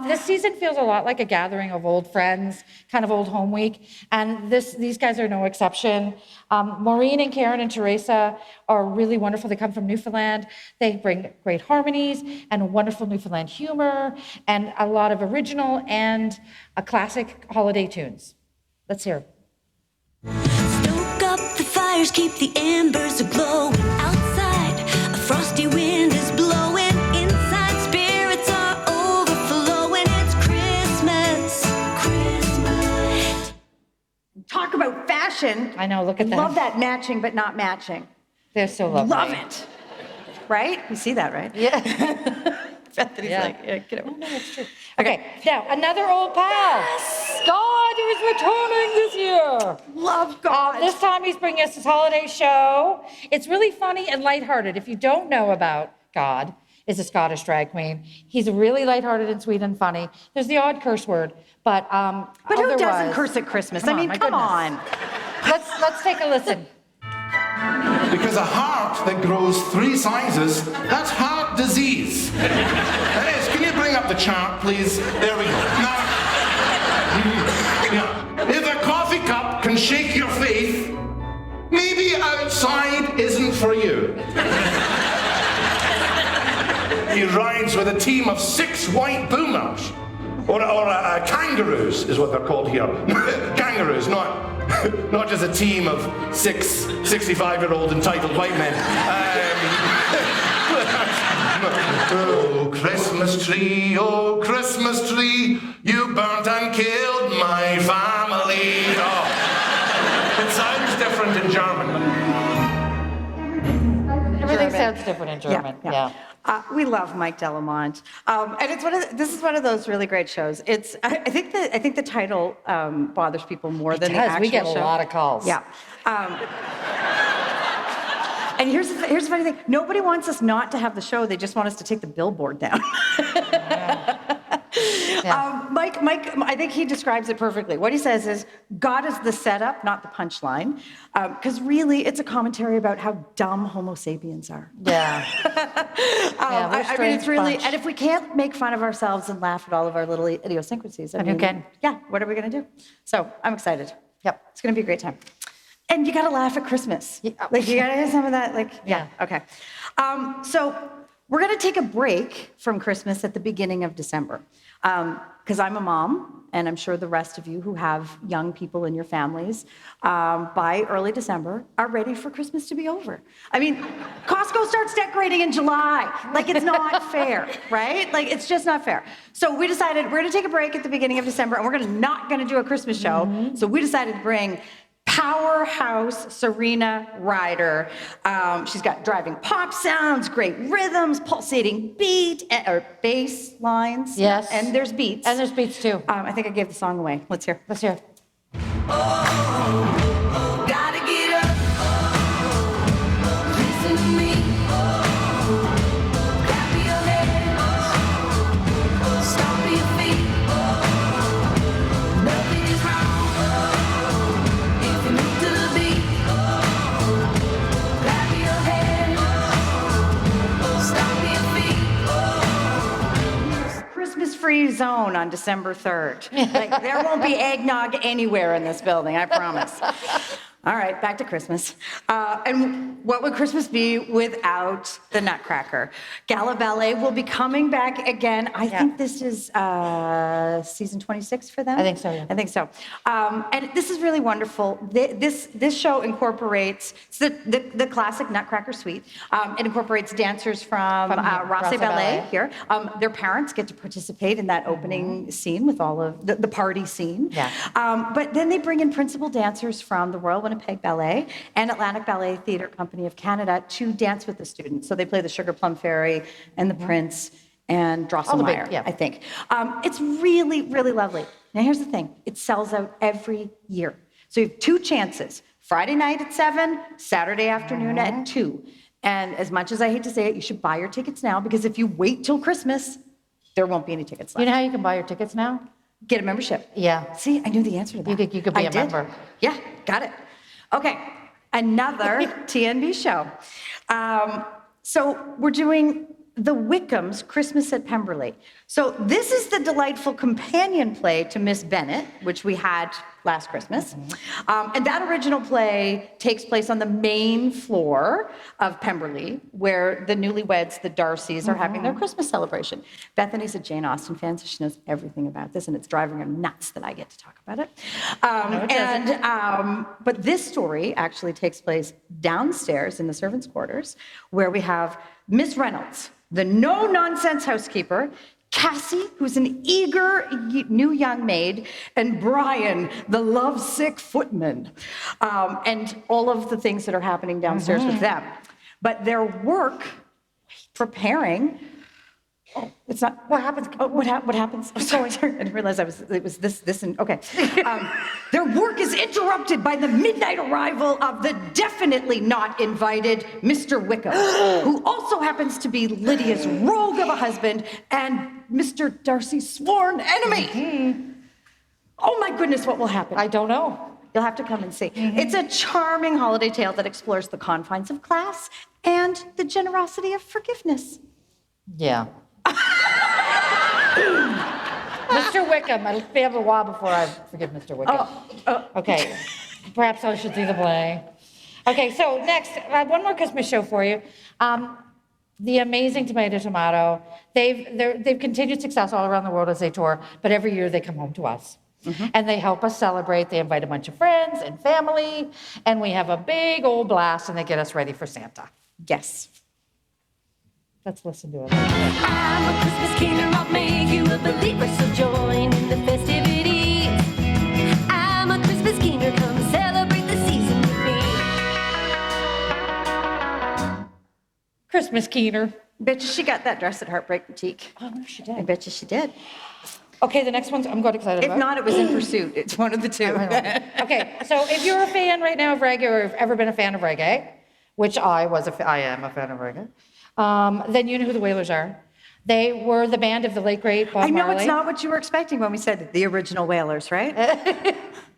This season feels a lot like a gathering of old friends, kind of old home week, and these guys are no exception. Maureen and Karen and Teresa are really wonderful. They come from Newfoundland. They bring great harmonies and wonderful Newfoundland humor and a lot of original and classic holiday tunes. Let's hear 'em. Stoke up the fires, keep the embers a-glowing. Outside, a frosty wind is blowing. Inside, spirits are overflowing. It's Christmas, Christmas. Talk about fashion. I know, look at that. Love that matching but not matching. They're so lovely. Love it. Right? You see that, right? Yeah. Bethany's Yeah. like, yeah, get over. No, it's true. Okay, now another old pal. God is returning this year. Love God. This time he's bringing us his holiday show. It's really funny and lighthearted. If you don't know about God, is a Scottish drag queen. He's really lighthearted and sweet and funny. There's the odd curse word, but But who doesn't otherwise- curse at Christmas? Come I on, mean, my come goodness. on. Let's take a listen. Because a heart that grows 3 sizes, that's heart disease. That is, can you bring up the chart, please? There we go. Now, if a coffee cup can shake your faith, maybe outside isn't for you. He rides with a team of 6 white boomers. Or kangaroos is what they're called here. Kangaroos, not just a team of 6 65-year-old entitled white men. Oh, Christmas tree, you burnt and killed my family. Oh. It sounds different in German. Everything German. sounds different in German. Yeah. We love Mike Delamont, and this is one of those really great shows. I think the title bothers people more than the does. actual We get a show. lot of calls. Yeah. And here's the funny thing: nobody wants us not to have the show. They just want us to take the billboard down. Yeah. Mike, I think he describes it perfectly. What he says is, God is the setup, not the punchline. Because really, it's a commentary about how dumb Homo sapiens are. Yeah. Yeah, we're a I mean, strange it's really, bunch. and if we can't make fun of ourselves and laugh at all of our little idiosyncrasies, I And who mean, can? Yeah, what are we going to do? So I'm excited. Yep. It's going to be a great time. And you got to laugh at Christmas. Yeah. Like, you got to have some of that, like, Yeah. Okay. So we're going to take a break from Christmas at the beginning of December. Because I'm a mom, and I'm sure the rest of you who have young people in your families, by early December, are ready for Christmas to be over. I mean, Costco starts decorating in July. Like, it's not fair, right? Like, it's just not fair. So we decided we're going to take a break at the beginning of December, and we're not going to do a Christmas show. So we decided to bring powerhouse Serena Ryder. She's got driving pop sounds, great rhythms, pulsating beat, or bass lines. Yes. And there's beats. And there's beats too. I think I gave the song away. Let's hear. Let's hear it. Gotta get up. Listen to me. Clap your hands. Stomp your feet. Nothing is wrong if you move to the beat. Clap your hands. Stomp your feet. Christmas-free zone on December 3rd. Like, there won't be eggnog anywhere in this building, I promise. All right, back to Christmas. And what would Christmas be without the Nutcracker? Gala Ballet will be coming back again. I think this is season 26 for them. I think so, yeah. I think so. And this is really wonderful. This show incorporates the classic Nutcracker suite. It incorporates dancers from Rosse Ballet here. Their parents get to participate in that opening scene with all of the party scene. Yeah. But then they bring in principal dancers from the Royal Winnipeg Ballet and Atlantic Ballet Theatre Company of Canada to dance with the students. So they play the Sugar Plum Fairy and the Prince and Drosselmeyer, yeah. I think. It's really, really lovely. Now here's the thing, it sells out every year. So you have 2 chances, Friday night at 7, Saturday afternoon at 2. And as much as I hate to say it, you should buy your tickets now, because if you wait till Christmas, there won't be any tickets left. You know how you can buy your tickets now? Get a membership. Yeah. See, I knew the answer to that. You could be I a did. member. Yeah, got it. Okay, another TNB show. So we're doing The Wickham's Christmas at Pemberley. So this is the delightful companion play to Miss Bennet, which we had last Christmas. And that original play takes place on the main floor of Pemberley, where the newlyweds, the Darcys, are having their Christmas celebration. Bethany's a Jane Austen fan, so she knows everything about this, and it's driving her nuts that I get to talk about it. But this story actually takes place downstairs in the servants' quarters, where we have Miss Reynolds, the no-nonsense housekeeper, Cassie, who's an eager new young maid, and Brian, the lovesick footman, and all of the things that are happening downstairs with them. But their work preparing. Oh, it's not. What happens? Oh, what happens? I'm sorry. I didn't realize it was this, and okay. Their work is interrupted by the midnight arrival of the definitely not invited Mr. Wickham, who also happens to be Lydia's rogue of a husband and Mr. Darcy's sworn enemy. Oh my goodness, what will happen? I don't know. You'll have to come and see. It's a charming holiday tale that explores the confines of class and the generosity of forgiveness. Yeah. Mr. Wickham, it'll be a while before I forgive Mr. Wickham. Okay, perhaps I should see the play. Okay, so next, one more Christmas show for you. The amazing Tomato. They've continued success all around the world as they tour, but every year they come home to us. And they help us celebrate. They invite a bunch of friends and family, and we have a big old blast, and they get us ready for Santa. Yes. Let's listen to it. I'm a Christmas keener, I'll make you a believer, so join in the festivities. I'm a Christmas keener, come celebrate the season with me. Christmas keener. Bet you she got that dress at Heartbreak Boutique. Oh, no, she I did. bet you she did. Okay, the next one's I'm quite excited If about. not, it was In Pursuit. It's one of the two. Okay, so if you're a fan right now of reggae, or have ever been a fan of reggae, which I am a fan of reggae, then you know who the Wailers are. They were the band of the late great Bob I know Marley. it's not what you were expecting when we said the original Whalers, right?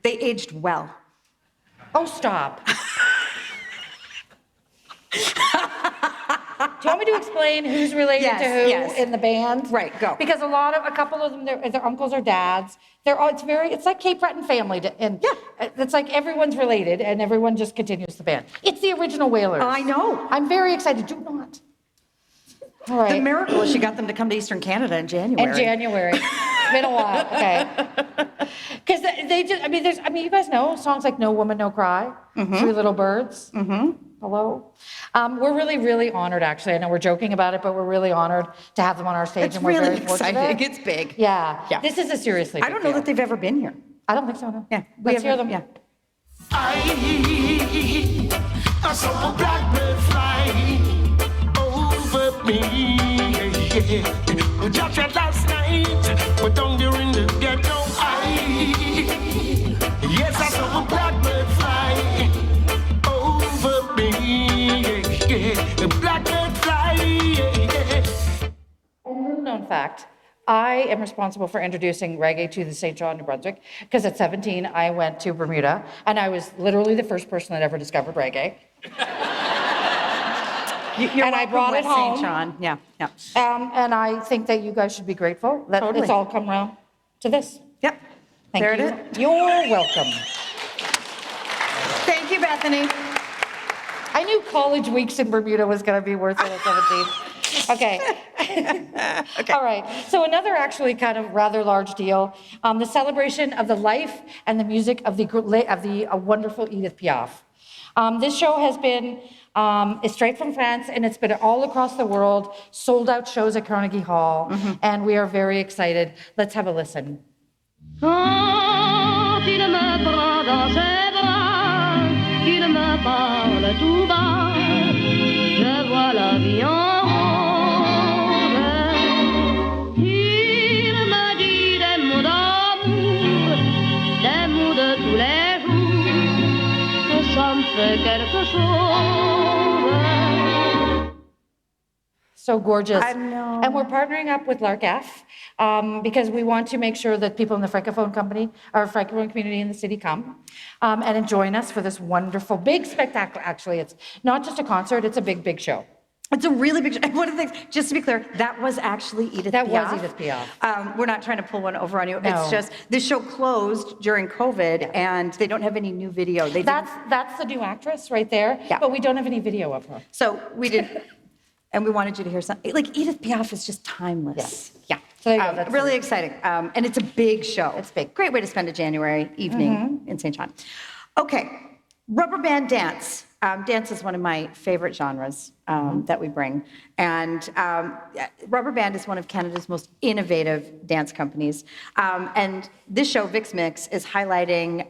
They aged well. Oh, stop. Do you want me to explain who's related to who in the band? Right, go. Because a couple of them, their uncles or dads. It's like Cape Breton family, and it's like everyone's related, and everyone just continues the band. It's the original Whalers. I know. I'm very excited. Do not. All right. The miracle is she got them to come to Eastern Canada in January. In January. It's been a while. Okay. Because you guys know songs like No Woman, No Cry, Three Little Birds. Hello. We're really, really honored, actually. I know we're joking about it, but we're really honored to have them on our stage. It's and we're really very fortunate. exciting. It's big. Yeah. Yeah. This is a seriously I don't know that they've ever been here. I don't think so, no. Yeah. Let's hear them. Yeah. I saw a blackbird fly over me. Just last night, but down there in the ghetto, yes, I saw a blackbird fly over me. The blackbird fly. A little known fact, I am responsible for introducing reggae to the St. John, New Brunswick, because at 17, I went to Bermuda, and I was literally the first person that ever discovered reggae. You're And I welcome, brought it West St. home. John. Yeah, yeah. And I think that you guys should be grateful that Totally. it's all come around to this. Yep. Thank There you. it is. You're welcome. Thank you, Bethany. I knew college weeks in Bermuda was going to be worth it at 17. Okay. Okay. All right. So another actually kind of rather large deal, the celebration of the life and the music of the wonderful Edith Piaf. This show has been is straight from France, and it's been all across the world, sold out shows at Carnegie Hall, and we are very excited. Let's have a listen. Quand il me prend dans ses bras, qu'il me parle tout bas, je vois la vie en rose. Il me dit des mots d'amour, des mots de tous les jours, que ça me fait quelque chose. So gorgeous. I know. And we're partnering up with Lark F because we want to make sure that people in the Francophone community in the city come and join us for this wonderful, big spectacle. Actually, it's not just a concert, it's a big, big show. It's a really big. One of the things, just to be clear, that was actually Edith That Piaf. was Edith Piaf. We're not trying to pull one over on you. No. It's just this show closed during COVID, and they don't have any new video. They didn't- That's the new actress right there, Yeah. but we don't have any video of her. So we did, and we wanted you to hear something. Like Edith Piaf is just timeless. Yeah. So there you go, that's really it. exciting, and it's a big show. It's big. Great way to spend a January evening in St. John. Okay, rubber band dance. Dance is one of my favorite genres that we bring. And Rubber Band is one of Canada's most innovative dance companies. And this show, Vix Mix, is highlighting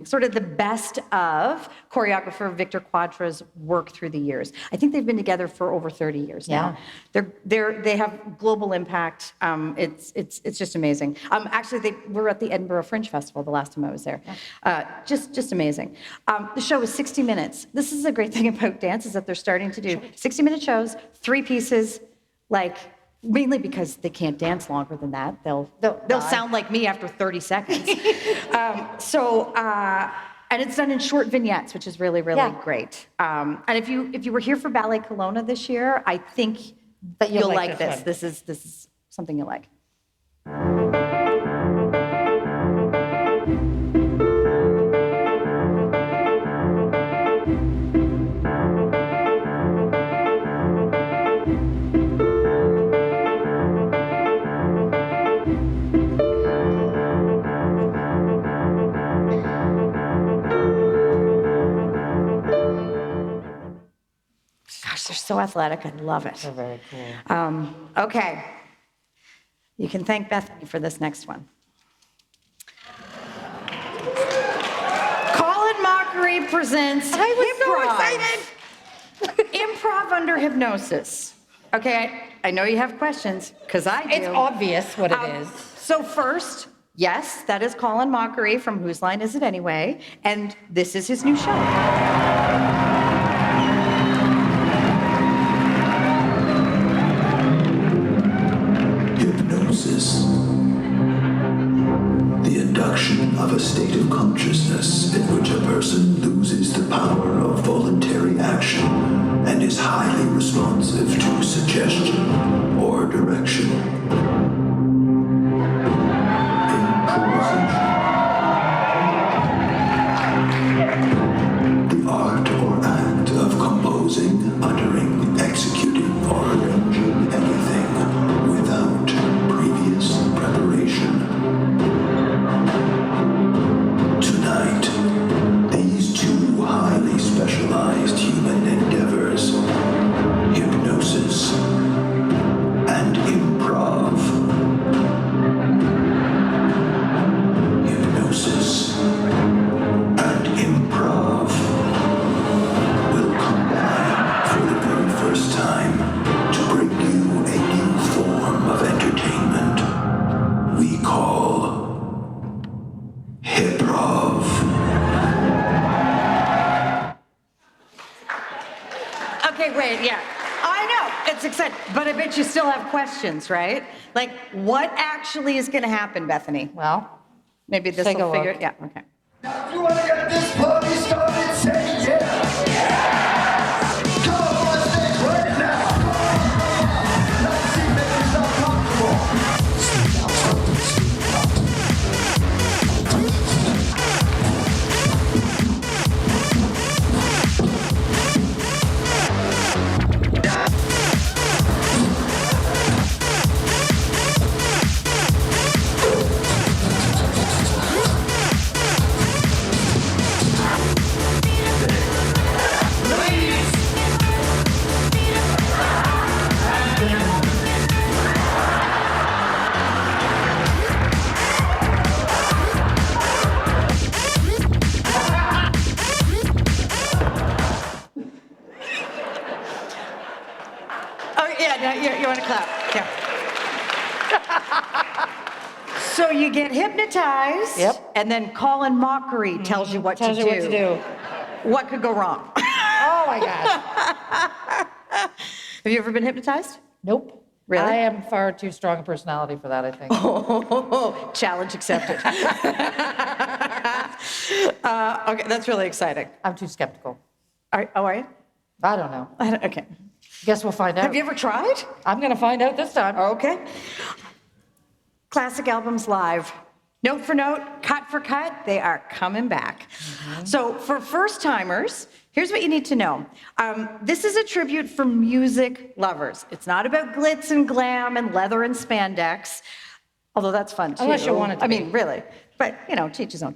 sort of the best of choreographer Victor Quadra's work through the years. I think they've been together for over 30 years now. They have global impact. It's just amazing. Actually, they were at the Edinburgh Fringe Festival the last time I was there. Just amazing. The show is 60 minutes. This is a great thing about dance is that they're starting to do 60-minute shows, 3 pieces, like mainly because they can't dance longer than that. They'll sound like me after 30 seconds. And it's done in short vignettes, which is really great. And if you were here for Ballet Kelowna this year, I think that you'll like this. one. This is something you'll like. Gosh, they're so athletic. I love it. They're very cool. Okay. You can thank Bethany for this next one. Colin Mockery presents I was Improv. so excited. Improv under hypnosis. Okay, I know you have questions, because I do. It's obvious what it is. So first, yes, that is Colin Mockery from Whose Line Is It Anyway? And this is his new show. state of consciousness in which a person loses the power of voluntary action and is highly responsive to suggestion or direction. Improvisation. The art or act of composing, uttering, executing, or arranging anything without previous preparation. Tonight, these two highly specialized human endeavors, hypnosis and improv. Hypnosis and improv will combine for the very first time to bring you a new form of entertainment we call Hiprov. Okay, wait, yeah. I know, it's exciting, but I bet you still have questions, right? Like, what actually is gonna happen, Bethany? Well, Maybe this take a will figure look. it, yeah, okay. If you wanna get this party started, say yeah. Come on stage right now. Let's see, make yourself comfortable. Oh, yeah, no, you want to clap, yeah. So you get hypnotized. Yep. And then Colin Mockery tells you what to do. Tells you what to do. What could go wrong? Oh my gosh. Have you ever been hypnotized? Nope. Really? I am far too strong a personality for that, I think. Oh, challenge accepted. Okay, that's really exciting. I'm too skeptical. Are you? I don't know. Okay. Guess we'll find out. Have you ever tried? I'm gonna find out this time. Okay. Classic albums live. Note for note, cut for cut, they are coming back. So for first timers, here's what you need to know. This is a tribute for music lovers. It's not about glitz and glam and leather and spandex, although that's fun too. Unless you want it to I be. mean, really, but to each his own.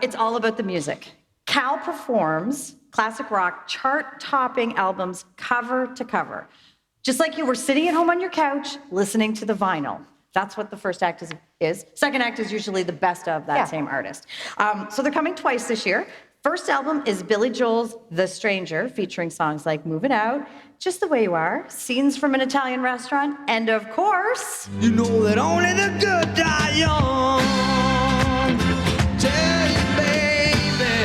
It's all about the music. Cal performs classic rock chart-topping albums cover to cover. Just like you were sitting at home on your couch listening to the vinyl. That's what the first act is. Second act is usually the best of that same artist. So they're coming twice this year. First album is Billy Joel's The Stranger, featuring songs like Moving Out, Just the Way You Are, Scenes from an Italian Restaurant, and of course... You know that only the good die young. Tell you, baby.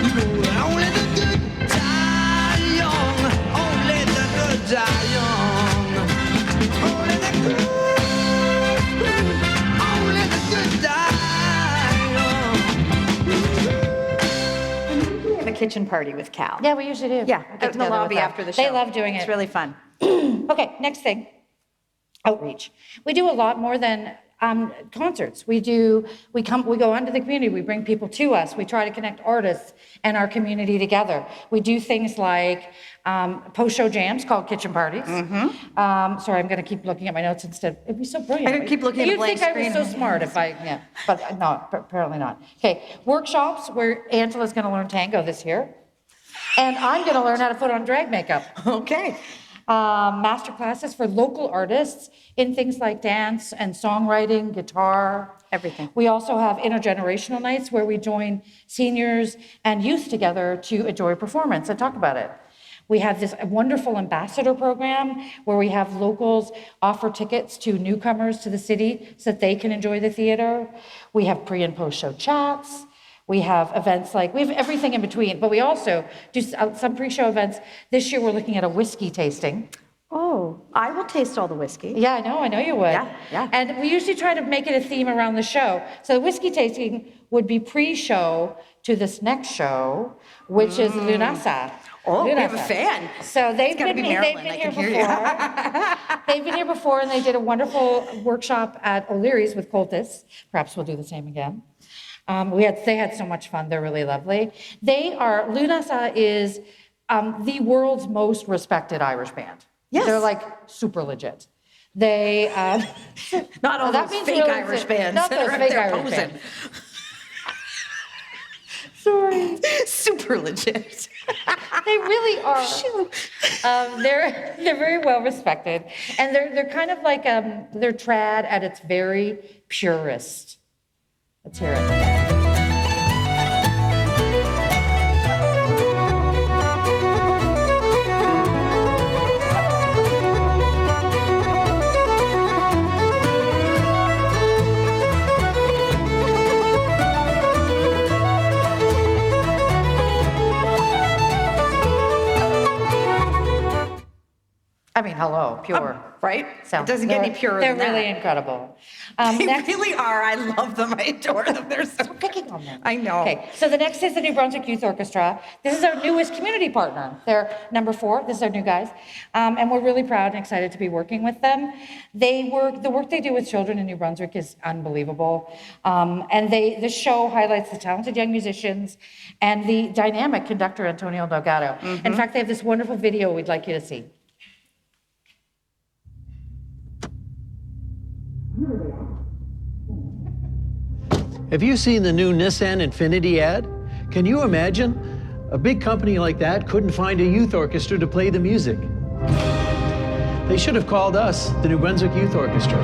You know that only the good die young. Only the good die young. Only the good. Only the good die young. We have a kitchen party with Cal. Yeah, we usually do. Yeah, We get out in the together with lobby them. after the show. They love doing it. It's really fun. Okay, next thing, outreach. We do a lot more than concerts. We go into the community, we bring people to us, we try to connect artists and our community together. We do things like post-show jams called kitchen parties. Sorry, I'm gonna keep looking at my notes instead. It'd be so brilliant. I could keep looking at a You'd blank think I was so screen. smart if but no, apparently not. Okay, workshops where Angela's gonna learn tango this year. And I'm gonna learn how to put on drag makeup. Okay. Master classes for local artists in things like dance and songwriting, guitar. Everything. We also have intergenerational nights where we join seniors and youth together to enjoy performance and talk about it. We have this wonderful ambassador program where we have locals offer tickets to newcomers to the city so that they can enjoy the theater. We have pre and post show chats. We have events we have everything in between, but we also do some pre-show events. This year we're looking at a whiskey tasting. Oh, I will taste all the whiskey. Yeah, I know you would. Yeah. And we usually try to make it a theme around the show. So the whiskey tasting would be pre-show to this next show, which is Lunasa. Oh, we have a Lunasa. fan. So they've gotta been, be they've Marilyn, been I here can hear you. before. They've been here before, and they did a wonderful workshop at O'Leary's with Coltis. Perhaps we'll do the same again. They had so much fun. They're really lovely. Lunasa is the world's most respected Irish band. Yes. They're like super legit. They, Not all that those means fake really Irish legit. bands Not that those are up fake there Irish posing. bands. Sorry. Super legit. They really are. They're very well respected, and they're kind of like they're trad at its very purest. Let's hear it. I mean, hello, pure. Right? So It doesn't get any purer than that. They're really incredible. They Next, really are. I love them. I adore them. They're so picking on them. I know. Okay, so the next is the New Brunswick Youth Orchestra. This is our newest community partner. They're number 4. This is our new guys. And we're really proud and excited to be working with them. The work they do with children in New Brunswick is unbelievable. And this show highlights the talented young musicians and the dynamic conductor, Antonio Delgado. In fact, they have this wonderful video we'd like you to see. Have you seen the new Nissan Infiniti ad? Can you imagine? A big company like that couldn't find a youth orchestra to play the music. They should have called us, the New Brunswick Youth Orchestra.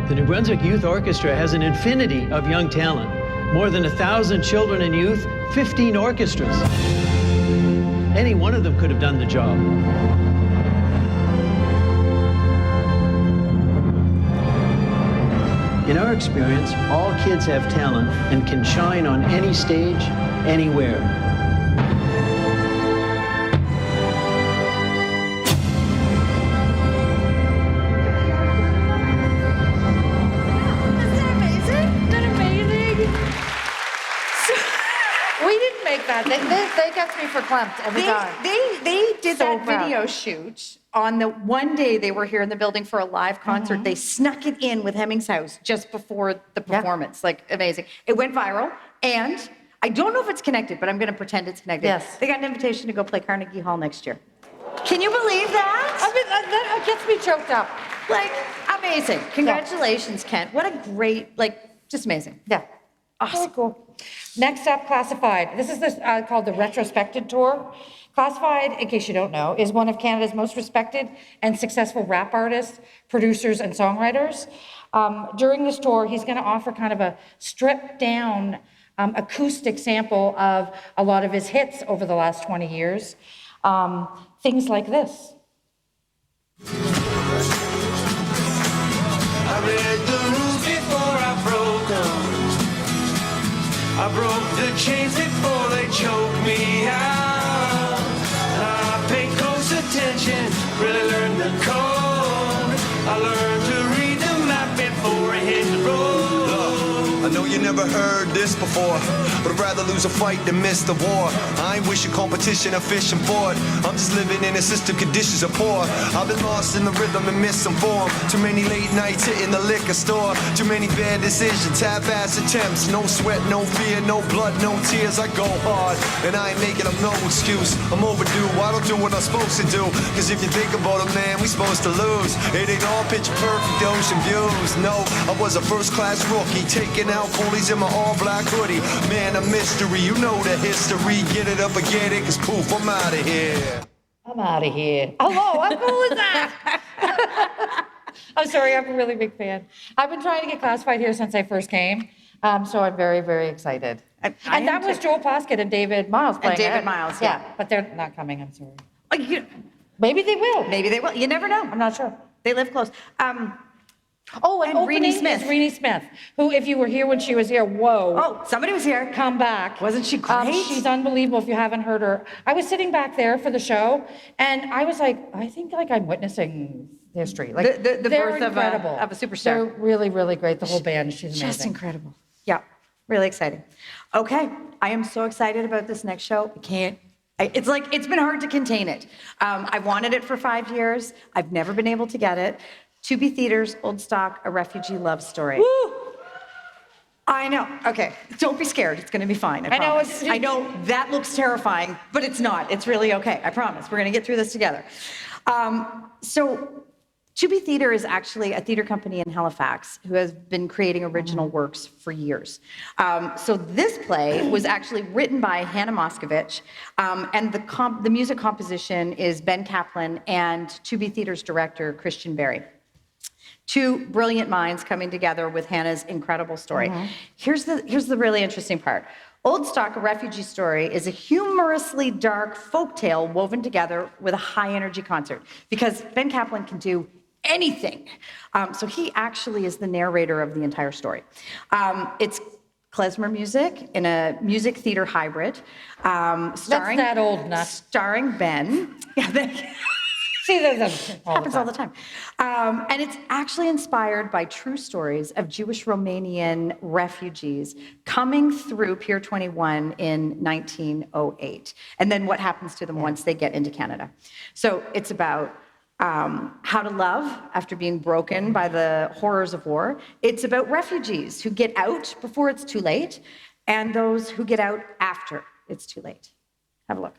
The New Brunswick Youth Orchestra has an infinity of young talent. More than 1,000 children and youth, 15 orchestras. Any one of them could have done the job. In our experience, all kids have talent and can shine on any stage, anywhere. Isn't that amazing? We didn't make that. They get me for clamped every time. They did So that proud. video shoot on the one day they were here in the building for a live concert. They snuck it in with Hemming's House just before the performance. Like, amazing. It went viral, and I don't know if it's connected, but I'm going to pretend it's connected. Yes. They got an invitation to go play Carnegie Hall next year. Can you believe that? I mean, that gets me choked up. Like, amazing. Congratulations, Kent. What a great, just amazing. Yeah. Awesome. Cool. Next up, Classified. This is called the Retrospected Tour. Classified, in case you don't know, is one of Canada's most respected and successful rap artists, producers, and songwriters. During this tour, he's going to offer kind of a stripped-down acoustic sample of a lot of his hits over the last 20 years. Things like this. I read the rules before I broke them. I broke the chains before they choked me out. I paid close attention, really learned the code. I learned to read the map before I hit the road. I know you never heard this before, but I'd rather lose a fight than miss the war. I ain't wishing competition or fishing for it. I'm just living in a system conditions are poor. I've been lost in the rhythm and misinformed. Too many late nights hitting the liquor store. Too many bad decisions, half-ass attempts. No sweat, no fear, no blood, no tears. I go hard, and I ain't making up no excuse. I'm overdue, I don't do what I'm supposed to do. Cause if you think about it, man, we supposed to lose. It ain't all picture perfect ocean views. No, I was a first-class rookie, taking out bullies in my all-black hoodie. Man, a mystery, you know the history. Get it up and get it, cause poof, I'm out of here. I'm out of here. Hello, how cool is that? I'm sorry, I'm a really big fan. I've been trying to get Classified here since I first came, so I'm very, very excited. I And that am was too. Joel Plaskett and David Miles playing. David it. Miles, yeah. But they're not coming, I'm sorry. Oh, Maybe they will. maybe they will. You never know. I'm not sure. They live close. Oh, And Renee opening Smith. is Renee Smith, who, if you were here when she was here, whoa. Oh, somebody was here. Come back. Wasn't she great? She's unbelievable if you haven't heard her. I was sitting back there for the show, and I was like, I think like I'm witnessing history. Like The they're birth of a- incredible. of a superstar. They're really, really great. The whole band, she's amazing. Just incredible. Yeah, really exciting. Okay, I am so excited about this next show. It's like, it's been hard to contain it. I've wanted it for 5 years. I've never been able to get it. To Be Theater's Old Stock, A Refugee Love Story. Woo! I know. Okay, don't be scared. It's going to be fine. I know, promise. I know that looks terrifying, but it's not. It's really okay. I promise. We're going to get through this together. So, To Be Theater is actually a theater company in Halifax who has been creating original works for years. So this play was actually written by Hannah Moscovich, and the music composition is Ben Kaplan and To Be Theater's director, Christian Berry. Two brilliant minds coming together with Hannah's incredible story. Here's the really interesting part. Old Stock, A Refugee Story is a humorously dark folktale woven together with a high-energy concert, because Ben Kaplan can do anything. So he actually is the narrator of the entire story. It's klezmer music in a music theater hybrid, starring that old nut. Starring Ben. Yeah, See, happens all the time. And it's actually inspired by true stories of Jewish Romanian refugees coming through Pier 21 in 1908, and then what happens to them once they get into Canada. So it's about how to love after being broken by the horrors of war. It's about refugees who get out before it's too late, and those who get out after it's too late. Have a look.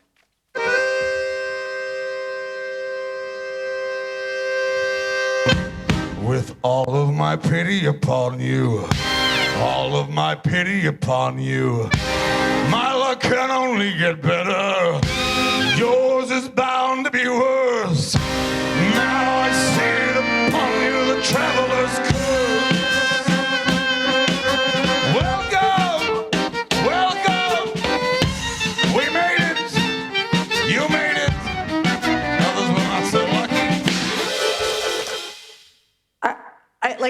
With all of my pity upon you, all of my pity upon you, my luck can only get better. Yours is bound to be worse. Now I see it upon you, the traveler's curse. Welcome, welcome. We made it. You made it. Others were not so lucky.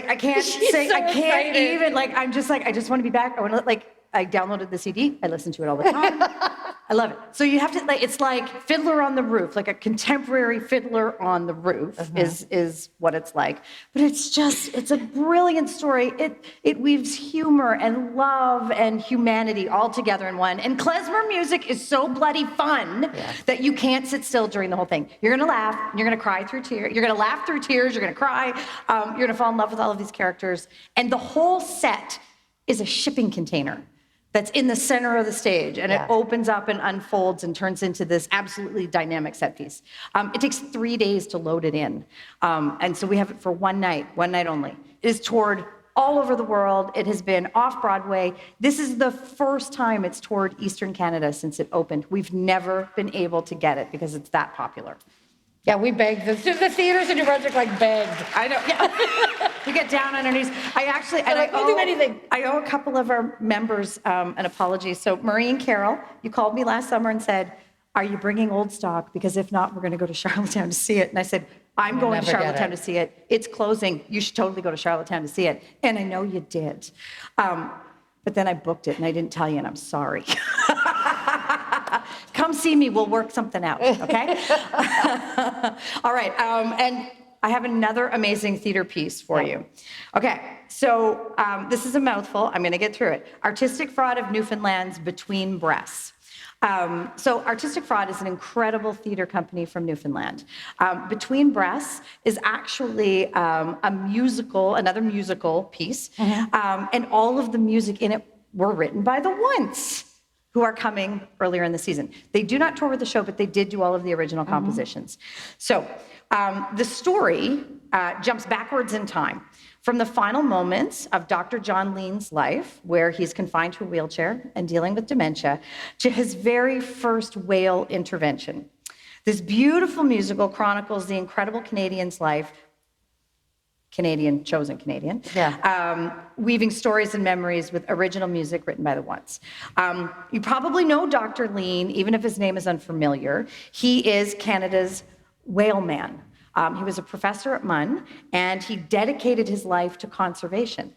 I can't She's say, so I can't excited. even, like, I'm just like, I just want to be back. I want to, like, I downloaded the CD. I listen to it all the time. I love it. So you have to, like, it's like Fiddler on the Roof, like a contemporary Fiddler on the Roof is what it's like. But it's just, it's a brilliant story. It weaves humor and love and humanity all together in one. And klezmer music is so bloody fun that you can't sit still during the whole thing. You're gonna laugh, you're gonna cry through tears, you're gonna laugh through tears, you're gonna cry, you're gonna fall in love with all of these characters. And the whole set is a shipping container that's in the center of the stage, and it opens up and unfolds and turns into this absolutely dynamic set piece. It takes 3 days to load it in, and so we have it for one night only. It is toured all over the world. It has been off Broadway. This is the first time it's toured Eastern Canada since it opened. We've never been able to get it because it's that popular. Yeah, we begged. The theaters in New Brunswick like begged. I know. Yeah. We get down on our knees. I actually, and like, we'll do anything. I owe a couple of our members an apology. So Marie and Carol, you called me last summer and said, "Are you bringing Old Stock? Because if not, we're going to go to Charlottetown to see it." And I said, "I'm going to never get Charlottetown it. to see it. It's closing. You should totally go to Charlottetown to see it." And I know you did. But then I booked it and I didn't tell you, and I'm sorry. Come see me. We'll work something out, okay? All right. And I have another amazing theater piece for you. Okay, so this is a mouthful. I'm going to get through it. Artistic Fraud of Newfoundland's Between Breasts. So Artistic Fraud is an incredible theater company from Newfoundland. Between Breasts is actually another musical piece, and all of the music in it were written by the Once, who are coming earlier in the season. They do not tour with the show, but they did do all of the original compositions. So the story jumps backwards in time from the final moments of Dr. John Lean's life, where he's confined to a wheelchair and dealing with dementia, to his very first whale intervention. This beautiful musical chronicles the incredible Canadian's life, chosen Canadian, weaving stories and memories with original music written by the Once. You probably know Dr. Lean, even if his name is unfamiliar. He is Canada's whale man. He was a professor at MUN, and he dedicated his life to conservation.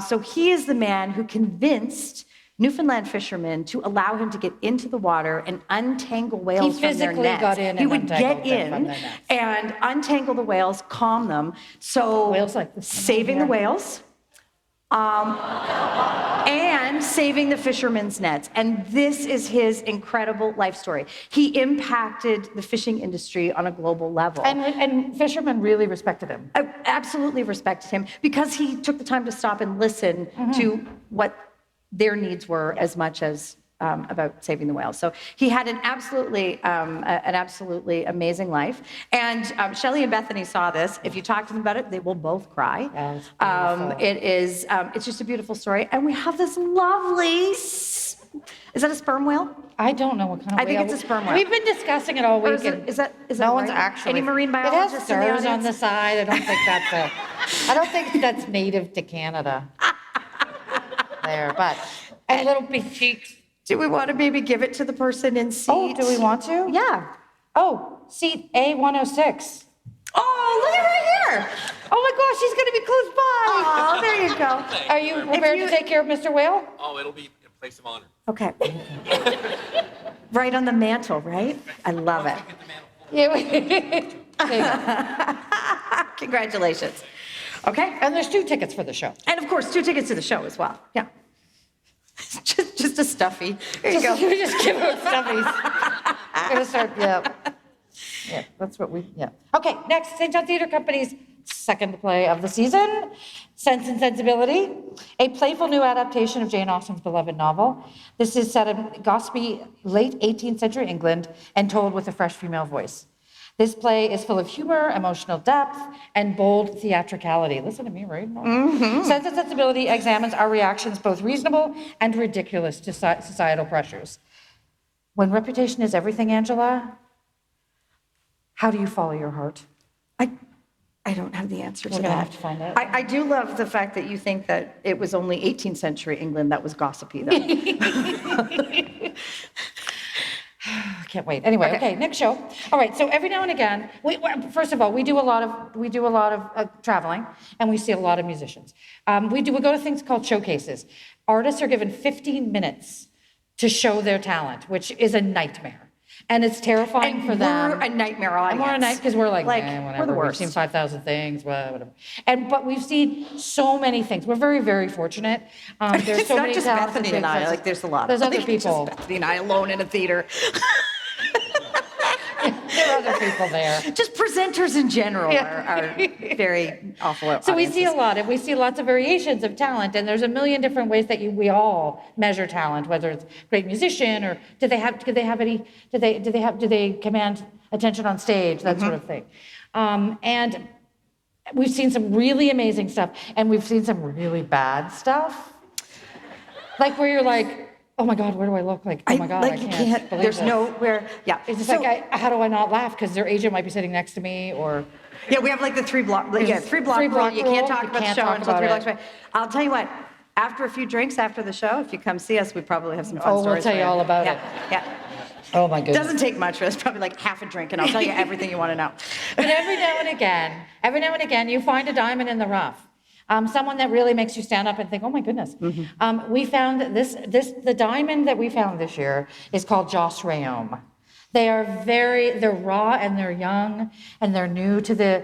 So he is the man who convinced Newfoundland fishermen to allow him to get into the water and untangle whales from their physically nets. got in He and would get untangled them from in their nets. and untangle the whales, calm them. So Whales like this. saving the whales. And saving the fishermen's nets. And this is his incredible life story. He impacted the fishing industry on a global level. And fishermen really respected him. I absolutely respected him because he took the time to stop and listen to what their needs were as much as about saving the whales. So he had an absolutely amazing life. And Shelley and Bethany saw this. If you talk to them about it, they will both cry. It's just a beautiful story. And we have this lovely, is that a sperm whale? I don't know what kind of I think whale. it's a sperm whale. We've been discussing it all Or week. is that no one's right? actually. Any marine It biologists has in the stars on audience? the side. I don't think that's I don't think that's native to Canada. There, but and little big cheeks. Do we want to maybe give it to the person in seat? Oh, do we want to? Yeah. Oh, seat A106. Oh, look at right here. Oh my gosh, he's going to be close by. Oh, there you go. Are you prepared to take care of Mr. Whale? Oh, it'll be a place of honor. Okay. Right on the mantle, right? I love it. Yeah. There you go. Congratulations. Okay. And there's 2 tickets for the show. And of course, 2 tickets to the show as well. Yeah. Just a stuffy. There you go. We just give out stuffies. I'm gonna start. Yeah. That's what we. Yeah. Okay. Next, St. John Theatre Company's second play of the season, Sense and Sensibility, a playful new adaptation of Jane Austen's beloved novel. This is set in gossipy late 18th century England and told with a fresh female voice. This play is full of humor, emotional depth, and bold theatricality. Listen to me, right? Sense and Sensibility examines our reactions, both reasonable and ridiculous, to societal pressures. When reputation is everything, Angela, how do you follow your heart? I don't have the answer to We're that. gonna have to find out. I do love the fact that you think that it was only 18th century England that was gossipy, though. I can't wait. Anyway, okay, next show. All right, so every now and again, first of all, we do a lot of traveling, and we see a lot of musicians. We go to things called showcases. Artists are given 15 minutes to show their talent, which is a nightmare. And it's terrifying for them. We're a nightmare audience. And we're a night because we're like we're the worst. We've seen 5,000 things, whatever. But we've seen so many things. We're very, very fortunate. There's It's so not many just talented Bethany and I. things. Like, there's a lot. There's other Like, people. Just Bethany and I alone in a theater. There are other people there. Just presenters in general are very awful. So we see a lot, and we see lots of variations of talent, and there's a million different ways that we all measure talent, whether it's great musician or do they command attention on stage, that sort of thing. And we've seen some really amazing stuff, and we've seen some really bad stuff. Like where you're like, oh my God, where do I look like? Oh my God, I can't believe there's this. nowhere, yeah. It's just like, how do I not laugh? Because their agent might be sitting next to me, or... Yeah, we have like the three block rule. You can't talk about the show until 3 blocks away. I'll tell you what, after a few drinks after the show, if you come see us, we probably have some fun stories. Oh, we'll tell you all about it. Yeah. Oh my It goodness. doesn't take much, it's probably like half a drink, and I'll tell you everything you want to know. But every now and again, you find a diamond in the rough. Someone that really makes you stand up and think, oh my goodness. We found the diamond that we found this year is called Joss Rayom. They're raw and they're young and they're new to the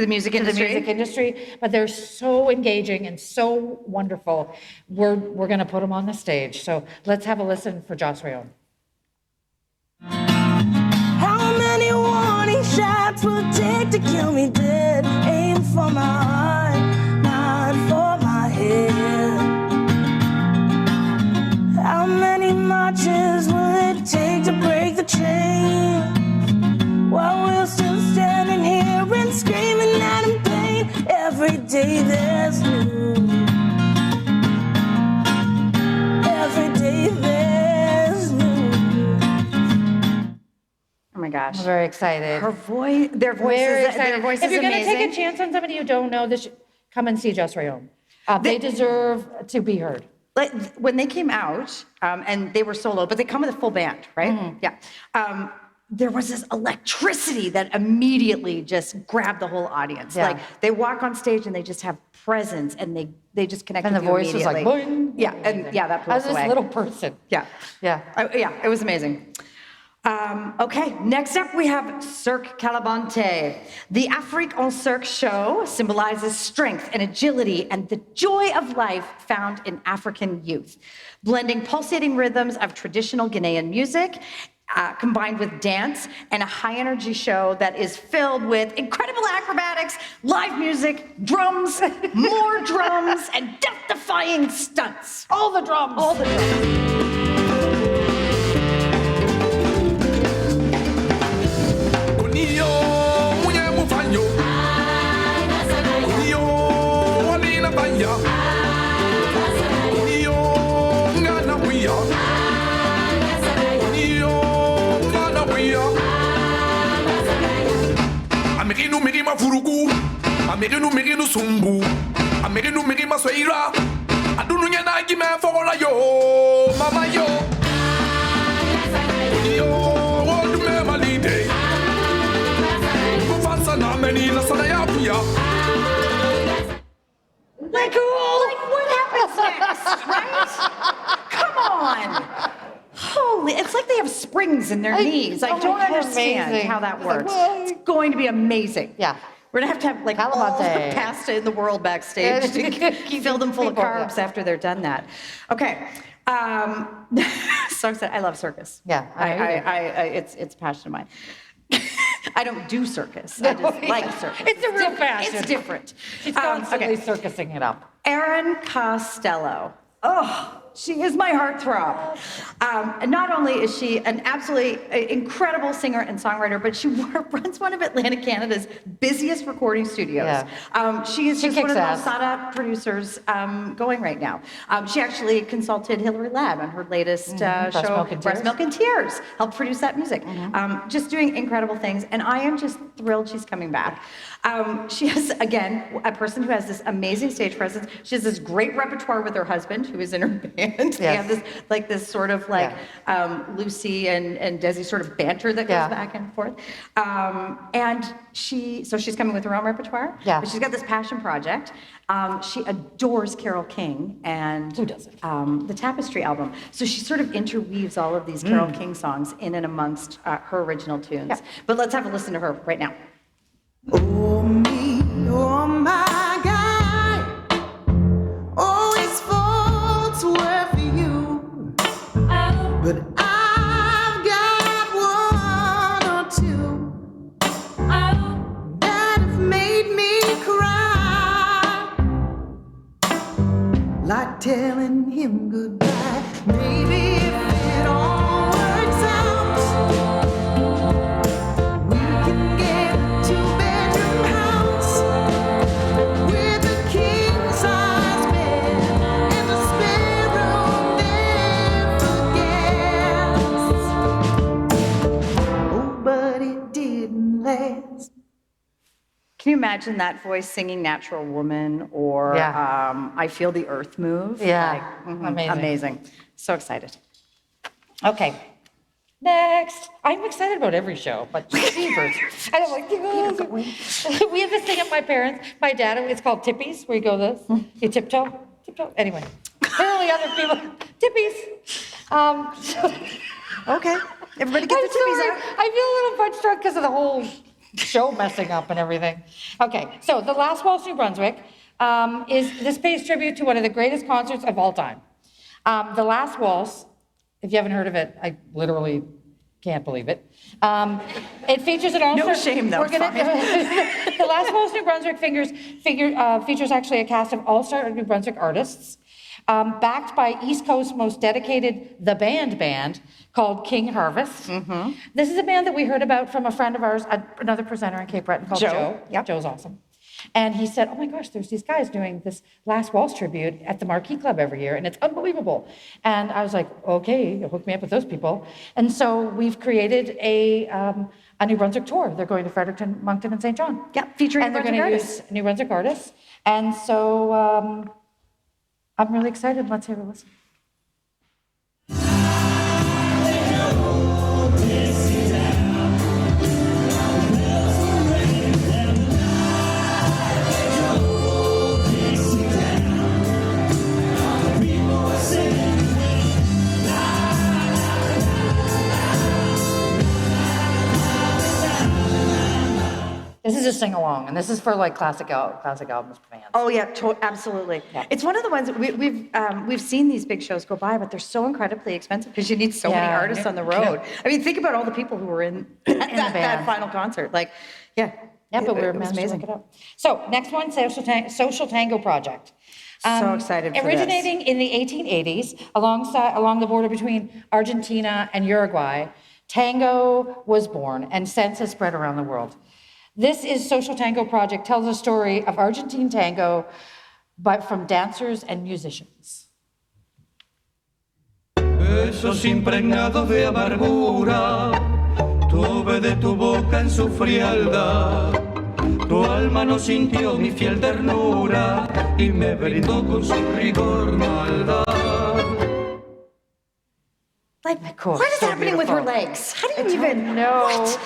music industry, but they're so engaging and so wonderful. We're going to put them on the stage. So let's have a listen for Joss Rayom. How many warning shots will it take to kill me dead? Aim for my heart, not for my head. How many marches will it take to break the chain? While we're still standing here and screaming out in pain. Every day there's new. Every day there's new. Oh my gosh. I'm very excited. Their voice If is you're going to amazing. take a chance on somebody you don't know, come and see Joss Rayom. They deserve to be heard. Like, when they came out, and they were solo, but they come with a full band, right? Yeah. there was this electricity that immediately just grabbed the whole audience. Yeah. Like they walk on stage and they just have presence and they just connect And with the you voice was like, immediately. boing. Yeah, and yeah, that blew As us this away. little person. Yeah. Yeah. Yeah, it was amazing. Okay, next up we have Cirque Calabante. The Afrique en Cirque show symbolizes strength and agility and the joy of life found in African youth, blending pulsating rhythms of traditional Ghanaian music combined with dance and a high-energy show that is filled with incredible acrobatics, live music, drums, more drums, and death-defying stunts. All the drums. All the drums. Mirima furugu, mirinu sumbu, mirima sweira, adunu nyana gime fogola yo, mama yo. Yo, odume malide. Kufansa na meni na sana ya puya. Like, cool. Like, what happens next, right? Come on. Holy, it's like they have springs in their knees. I don't understand amazing. how that It's like, works. whoa. It's going to be amazing. Yeah. We're gonna have to have like all the Calabante. pasta in the world backstage to fill them full of people, carbs yeah. after they're done that. Okay. So excited. I love circus. Yeah, It's a passion of mine. I don't do circus. I just like circus. It's a real passion. It's different. She's constantly circusing it up. Erin Costello. Oh, she is my heartthrob. And not only is she an absolutely incredible singer and songwriter, but she runs one of Atlantic Canada's busiest recording studios. Yeah. She is just one kicks of the ass. most sought-out producers going right now. She actually consulted Hilary Ladd on her latest Breast show, Milk and Breast Tears. Milk and Tears, helped produce that music. Just doing incredible things, and I am just thrilled she's coming back. She is, again, a person who has this amazing stage presence. She has this great repertoire with her husband, who is in her band. They have this sort of Lucy and Desi sort of banter that goes back and forth. And she's coming with her own repertoire. Yeah. But she's got this passion project. She adores Carole King and Who doesn't? The Tapestry album. So she sort of interweaves all of these Carole King songs in and amongst her original tunes. Yeah. But let's have a listen to her right now. Oh me, oh my God, oh his faults were for you, but I've got one or two that have made me cry, like telling him goodbye. Maybe if it all works out, we can get to bedroom house with a king-size bed and a spare room there for guests. Oh, but it didn't last. Can you imagine that voice singing Natural Woman or I Feel the Earth Move? Yeah, Amazing. Amazing. So excited. Okay. Next. I'm excited about every show, but jeepers. And I'm like, we have this thing at my dad, it's called tippies, where you go this, you tiptoe. Anyway, clearly other people, tippies. Okay. Everybody get I'm the tippies sorry. out. I feel a little punch drunk because of the whole show messing up and everything. Okay, so The Last Waltz, New Brunswick, this pays tribute to one of the greatest concerts of all time. The Last Waltz, if you haven't heard of it, I literally can't believe it. It features an all-star... No shame, though. The Last Waltz, New Brunswick features actually a cast of all-star New Brunswick artists, backed by East Coast's most dedicated The Band called King Harvest. This is a band that we heard about from a friend of ours, another presenter in Cape Breton called Joe. Yep. Joe's awesome. And he said, oh my gosh, there's these guys doing this Last Waltz tribute at the Marquee Club every year, and it's unbelievable. And I was like, okay, hook me up with those people. And so we've created a New Brunswick tour. They're going to Fredericton, Moncton, and St. John. Yep, featuring And New they're going Brunswick to artists. use New Brunswick artists. And so I'm really excited. Let's have a listen. is a sing-along, and this is for like classic albums fans. Oh yeah, absolutely. Yeah. It's one of the ones that we've seen these big shows go by, but they're so incredibly expensive because you need so many Yeah. artists on the road. I mean, think about all the people who were in that band. final concert. Like, yeah. Yeah, but we were it was managed to amazing. look it up. So next one, Social Tango Project. So excited for this. Originating in the 1880s, along the border between Argentina and Uruguay, tango was born and since has spread around the world. This is Social Tango Project tells a story of Argentine tango, but from dancers and musicians. Besos impregnados de amargura, tuve de tu boca en su frialdad. Tu alma no sintió mi fiel ternura y me brindó con su rigor maldad. Like, cool. what is So happening with her beautiful. legs? How do you even know? What?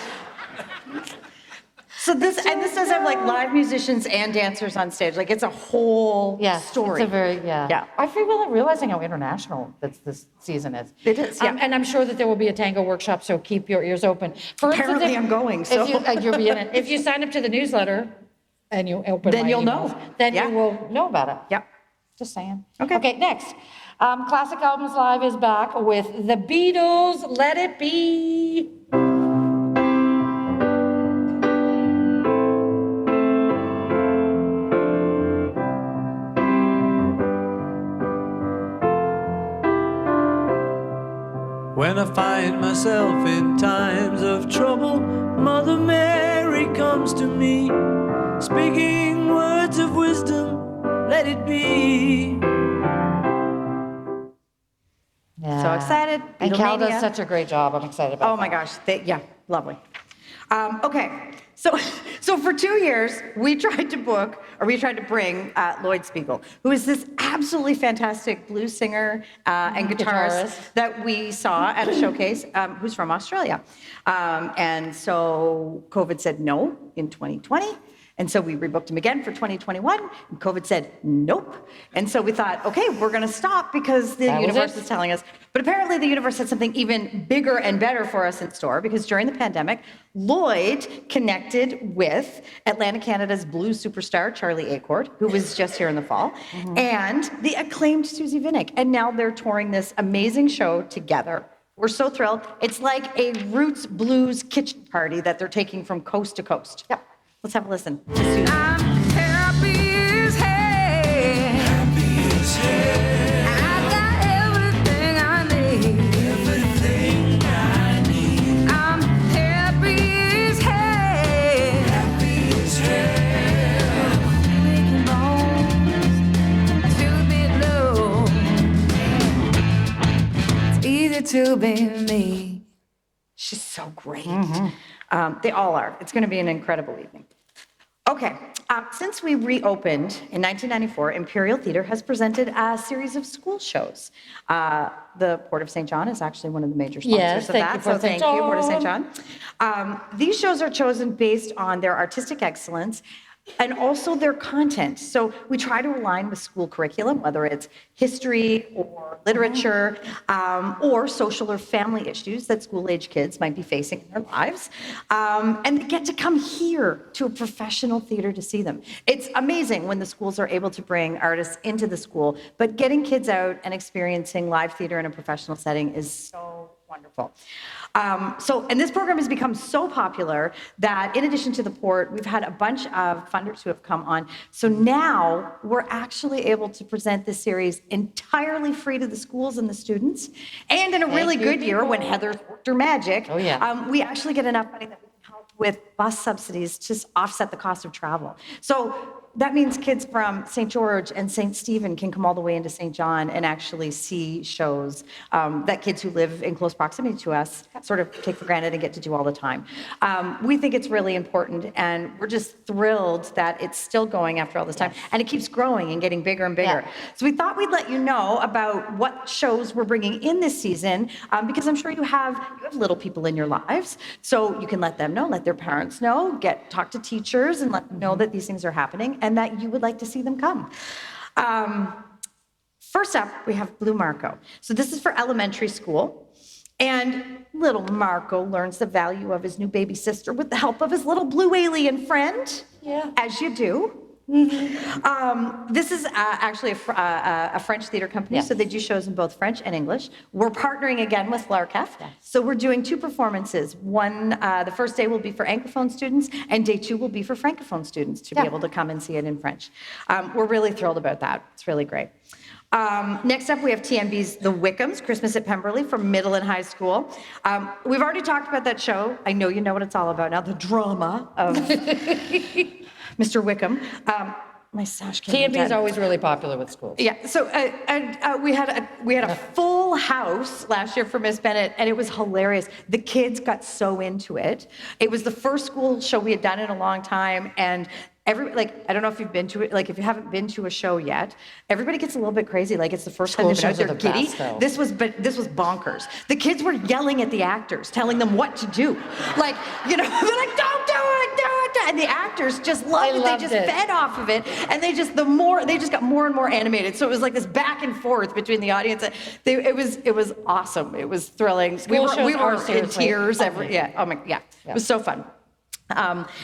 So this does have like live musicians and dancers on stage. Like it's a whole story. It's a very, yeah. I feel like realizing how international this season is. It is, yeah. And I'm sure that there will be a tango workshop, so keep your ears open. For Apparently instance, I'm going, so. you'll be in it. If you sign up to the newsletter and you open Then my you'll emails, know. then Yeah. you will know about it. Yep. Just saying. Okay. Next. Classic Albums Live is back with the Beatles, Let It Be. When I find myself in times of trouble, Mother Mary comes to me, speaking words of wisdom, let it be. Yeah. So excited. And Cal does Beatlemania. such a great job. I'm excited about Oh my gosh, lovely. Okay, so for 2 years, we tried to bring Lloyd Spiegel, who is this absolutely fantastic blues singer and guitarist that we saw at a showcase, who's from Australia. And so COVID said no in 2020. And so we rebooked him again for 2021, and COVID said nope. And so we thought, okay, we're gonna stop because the universe is telling us. But apparently the universe had something even bigger and better for us in store, because during the pandemic, Lloyd connected with Atlantic Canada's blues superstar, Charlie Acord, who was just here in the fall, and the acclaimed Susie Vinnick. And now they're touring this amazing show together. We're so thrilled. It's like a roots blues kitchen party that they're taking from coast to coast. Yep. Let's have a listen. I'm happy as hell. Happy as hell. I got everything I need. Everything I need. I'm happy as hell. Happy as hell. Making bones to be low. It's easy to be me. She's so great. They all are. It's going to be an incredible evening. Okay, since we reopened in 1994, Imperial Theatre has presented a series of school shows. The Port of St. John is actually one of the major sponsors of that, so thank you, Port of St. John. These shows are chosen based on their artistic excellence and also their content. So we try to align with school curriculum, whether it's history or literature, or social or family issues that school-age kids might be facing in their lives. And they get to come here to a professional theater to see them. It's amazing when the schools are able to bring artists into the school, but getting kids out and experiencing live theater in a professional setting is so wonderful. And this program has become so popular that in addition to the Port, we've had a bunch of funders who have come on. So now we're actually able to present this series entirely free to the schools and the students. And in a really good year, when Heather's worked her magic, we actually get enough money that we can help with bus subsidies to offset the cost of travel. So that means kids from St. George and St. Stephen can come all the way into St. John and actually see shows that kids who live in close proximity to us sort of take for granted and get to do all the time. We think it's really important, and we're just thrilled that it's still going after all this time, and it keeps growing and getting bigger and bigger. So we thought we'd let you know about what shows we're bringing in this season, because I'm sure you have little people in your lives, so you can let them know, let their parents know, talk to teachers and let them know that these things are happening and that you would like to see them come. First up, we have Blue Marco. So this is for elementary school. And little Marco learns the value of his new baby sister with the help of his little blue alien friend. Yeah. As you do. This is actually a French theater company, so they do shows in both French and English. We're partnering again with LARCAF, so we're doing 2 performances. One, the first day will be for Anglophone students, and day 2 will be for Francophone students to be able to come and see it in French. We're really thrilled about that. It's really great. Next up, we have TNB's The Wickhams, Christmas at Pemberley for middle and high school. We've already talked about that show. I know you know what it's all about now, the drama of Mr. Wickham. My sash came TNB is always really popular with schools. Yeah, so we had a full house last year for Miss Bennett, and it was hilarious. The kids got so into it. It was the first school show we had done in a long time, and I don't know if you've been to it, if you haven't been to a show yet, everybody gets a little bit crazy. It's the first time they've been out there giddy. This was bonkers. The kids were yelling at the actors, telling them what to do. They're like, don't do it, and the actors just loved it. They just fed off of it, and they just got more and more animated. So it was like this back and forth between the audience. It was awesome. It was thrilling. We were in tears. It was so fun.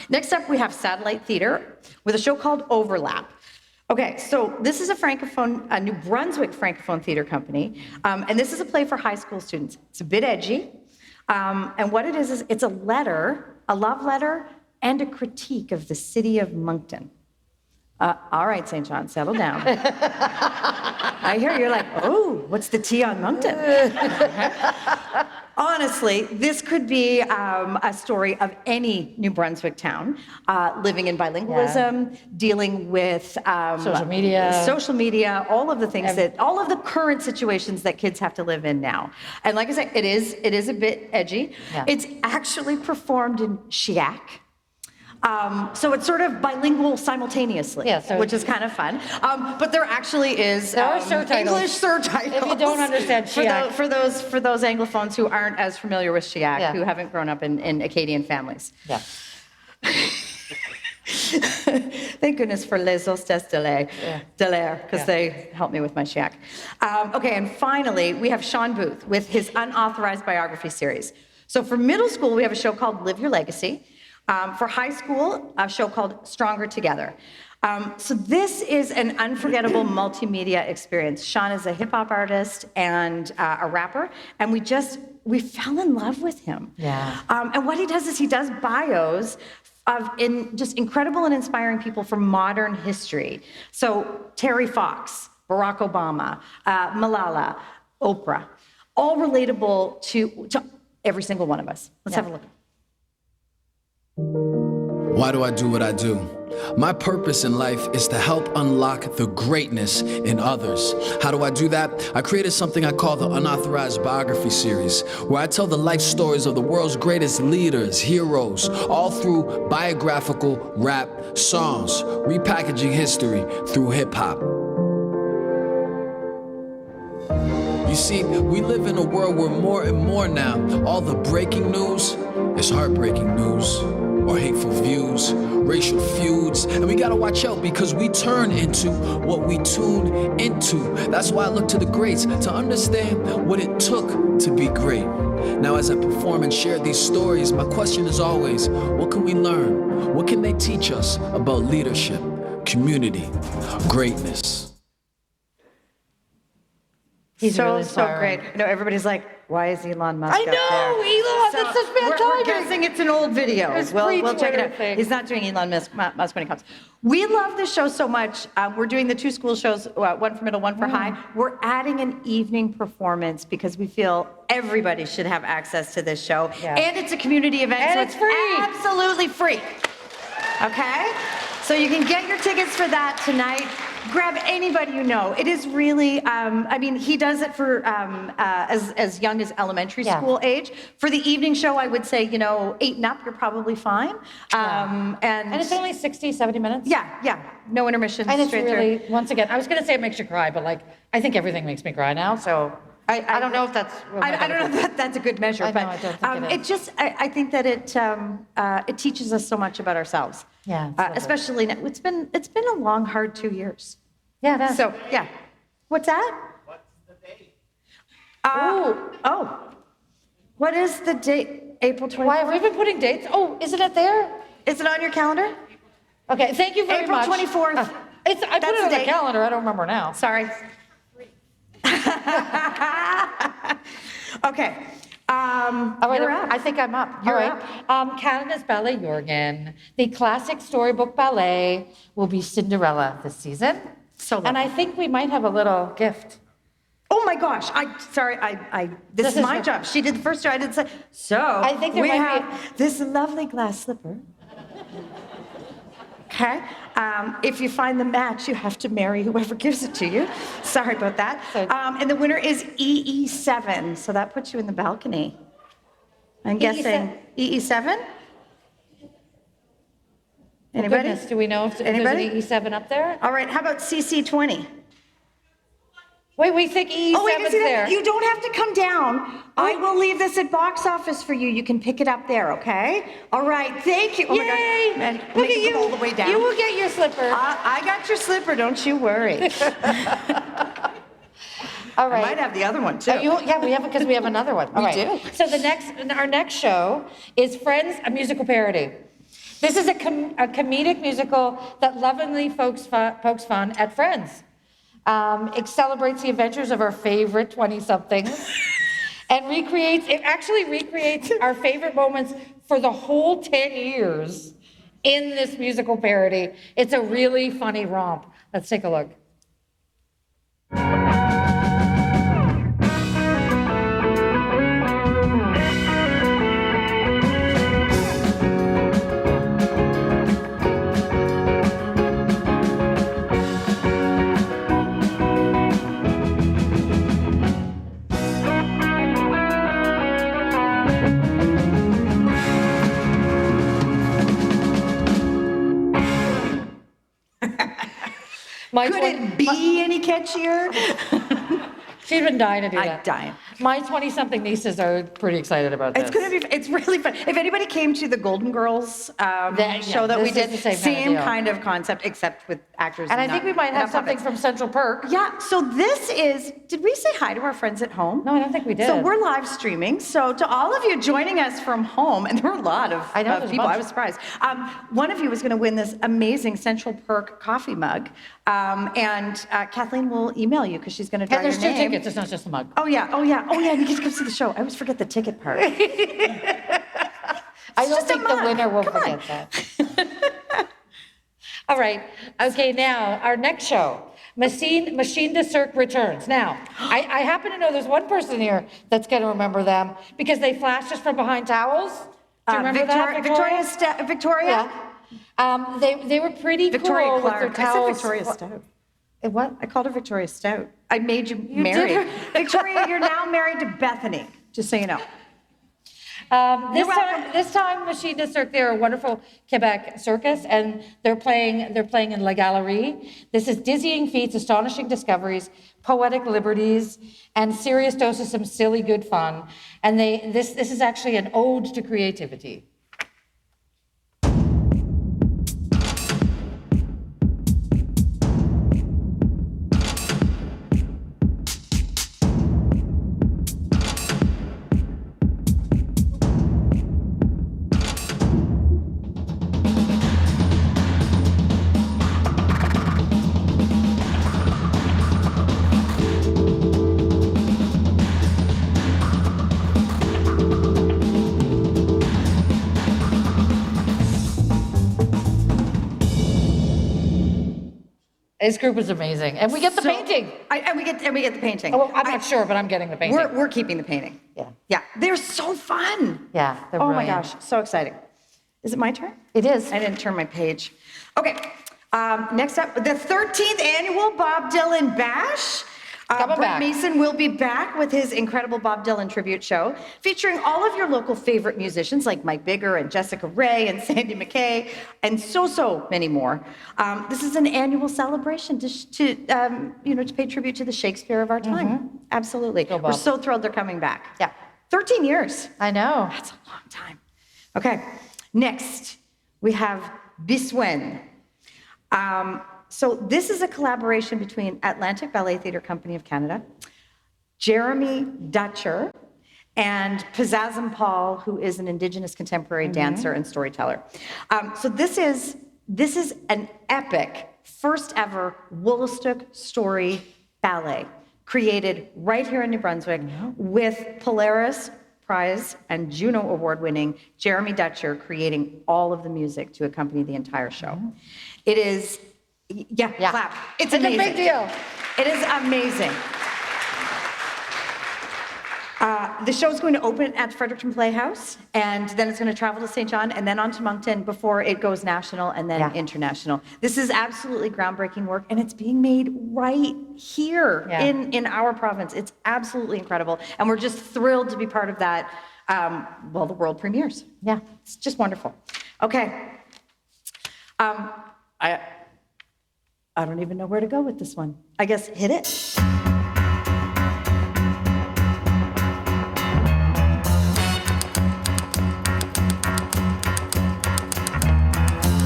Next up, we have Satellite Theater with a show called Overlap. Okay, so this is a New Brunswick Francophone theater company, and this is a play for high school students. It's a bit edgy, and what it is it's a love letter, and a critique of the city of Moncton. All right, St. John, settle down. I hear you're like, oh, what's the tea on Moncton? Honestly, this could be a story of any New Brunswick town living in bilingualism, dealing with social media, all of the things all of the current situations that kids have to live in now. And like I said, it is a bit edgy. Yeah. It's actually performed in Chiac. So it's sort of bilingual simultaneously, which is kind of fun. But there actually is are surtitles. English surtitles. If you don't understand Chiac. For those Anglophones who aren't as familiar with Chiac, who haven't grown up in Acadian families. Yeah. Thank goodness for Les Hostesses de l'air, because they helped me with my Chiac. Okay, and finally, we have Sean Booth with his unauthorized biography series. So for middle school, we have a show called Live Your Legacy. For high school, a show called Stronger Together. So this is an unforgettable multimedia experience. Sean is a hip hop artist and a rapper, and we fell in love with him. Yeah. And what he does is he does bios of just incredible and inspiring people from modern history. So Terry Fox, Barack Obama, Malala, Oprah, all relatable to every single one of us. Let's have a look. Why do I do what I do? My purpose in life is to help unlock the greatness in others. How do I do that? I created something I call the Unauthorized Biography Series, where I tell the life stories of the world's greatest leaders, heroes, all through biographical rap songs, repackaging history through hip-hop. You see, we live in a world where more and more now, all the breaking news is heartbreaking news, or hateful views, racial feuds, and we gotta watch out because we turn into what we tune into. That's why I look to the greats to understand what it took to be great. Now as I perform and share these stories, my question is always, what can we learn? What can they teach us about leadership, community, greatness? He's so great. You know, everybody's like, why is Elon Musk up there? Elon, that's such bad timing. We're guessing it's an old video. We'll check it out. He's not doing Elon Musk when he comes. We love this show so much. We're doing the 2 school shows, one for middle, one for high. We're adding an evening performance because we feel everybody should have access to this show. Yeah. And it's a community event, and so it's free. Absolutely free. Okay? So you can get your tickets for that tonight. Grab anybody you know. It is really, I mean, he does it for as young as elementary school age. For the evening show, I would say, 8 and up, you're probably fine. And it's only 60, 70 minutes? Yeah. No intermission. And it's really, once again, I was going to say it makes you cry, but I think everything makes me cry now, so I don't know if that's... I don't know if that's a good measure, but I don't think it is. I think that it teaches us so much about ourselves. Yeah. Especially, it's been a long, hard 2 years. Yeah, that's... So, yeah. What's that? What's the date? What is the date? April 24th? Why have we been putting dates? Oh, isn't it there? Is it on your calendar? Okay, thank you very April much. 24th. I put That's it on the the date. calendar, I don't remember now. Sorry. Okay. All right, You're up. I think I'm up. You're All right. Canada's Ballet Jorgen, the classic storybook ballet, will be Cinderella this season. So and I think we might have a little gift. Oh my gosh! This is my job. She did the first job. I did say. So I think there we might have this lovely glass slipper. Okay. If you find the match, you have to marry whoever gives it to you. Sorry about that. And the winner is EE7. So that puts you in the balcony. I'm guessing EE7. Anybody? Goodness, do we know if there's an EE7 up there? All right. How about CC20? Wait, we think EE7's Oh, wait, you see that? there. You don't have to come down. I will leave this at box office for you. You can pick it up there, okay? All right, thank you. Oh my Yay! gosh. Man, Look make at it you. go all the way down. You will get your slipper. I got your slipper, don't you worry. All right. I might have the other one too. Yeah, we have because we have another one. All We right. do. So our next show is Friends, a musical parody. This is a comedic musical that lovingly pokes fun at Friends. It celebrates the adventures of our favorite 20-somethings and actually recreates our favorite moments for the whole 10 years in this musical parody. It's a really funny romp. Let's take a look. Could it be any catchier? She's been dying to do that. I'm dying. My 20-something nieces are pretty excited about this. It's really fun. If anybody came to the Golden Girls show that we this did, is the same kind of concept, except with actors. And I think we might have something from Central Perk. Yeah, so this is, did we say hi to our friends at home? No, I don't think we did. So we're live streaming. So to all of you joining us from home, and there were a lot of people, I was surprised. One of you was going to win this amazing Central Perk coffee mug. And Kathleen will email you because she's going to draw your name. And there's 2 tickets, it's not just a mug. Oh yeah, and you get to come see the show. I always forget the ticket part. I don't think the winner will forget that. All right. Okay, now our next show, Machine de Cirque returns. Now, I happen to know there's one person here that's going to remember them because they flashed us from behind towels. Do you remember that, Victoria? Victoria? Yeah. They were pretty Victoria cool Clark. with their towels. I said Victoria Stout. What? I called her Victoria Stout. I made you married. Victoria, you're now married to Bethany, just so you know. This time, Machine de Cirque, they're a wonderful Quebec circus, and they're playing in La Galerie. This is dizzying feats, astonishing discoveries, poetic liberties, and serious dose of some silly good fun. And this is actually an ode to creativity. This group is amazing, and we get the painting. And we get the painting. Oh, I'm not sure, but I'm getting the painting. We're keeping the painting. Yeah. Yeah, they're so fun. Yeah, they're Oh my brilliant. gosh, so exciting. Is it my turn? It is. I didn't turn my page. Okay, next up, the 13th annual Bob Dylan Bash. Coming Brett back. Mason will be back with his incredible Bob Dylan tribute show, featuring all of your local favorite musicians like Mike Bigger and Jessica Ray and Sandy McKay, and so many more. This is an annual celebration to pay tribute to the Shakespeare of our time. Absolutely. Go, Bob. We're so thrilled they're coming back. Yeah. 13 years. I know. That's a long time. Okay, next we have Biswen. So this is a collaboration between Atlantic Ballet Theatre Company of Canada, Jeremy Dutcher, and Pizzazz Paul, who is an Indigenous contemporary dancer and storyteller. So this is an epic, first ever Woolastook story ballet created right here in New Brunswick with Polaris Prize and Juno Award-winning Jeremy Dutcher creating all of the music to accompany the entire show. It is, clap. It's amazing. a big deal. It is amazing. The show is going to open at Fredericton Playhouse, and then it's going to travel to St. John and then on to Moncton before it goes national and then international. This is absolutely groundbreaking work, and it's being made right here in our province. It's absolutely incredible, and we're just thrilled to be part of that, the world premieres. Yeah, it's just wonderful. Okay. I don't even know where to go with this one. I guess hit it.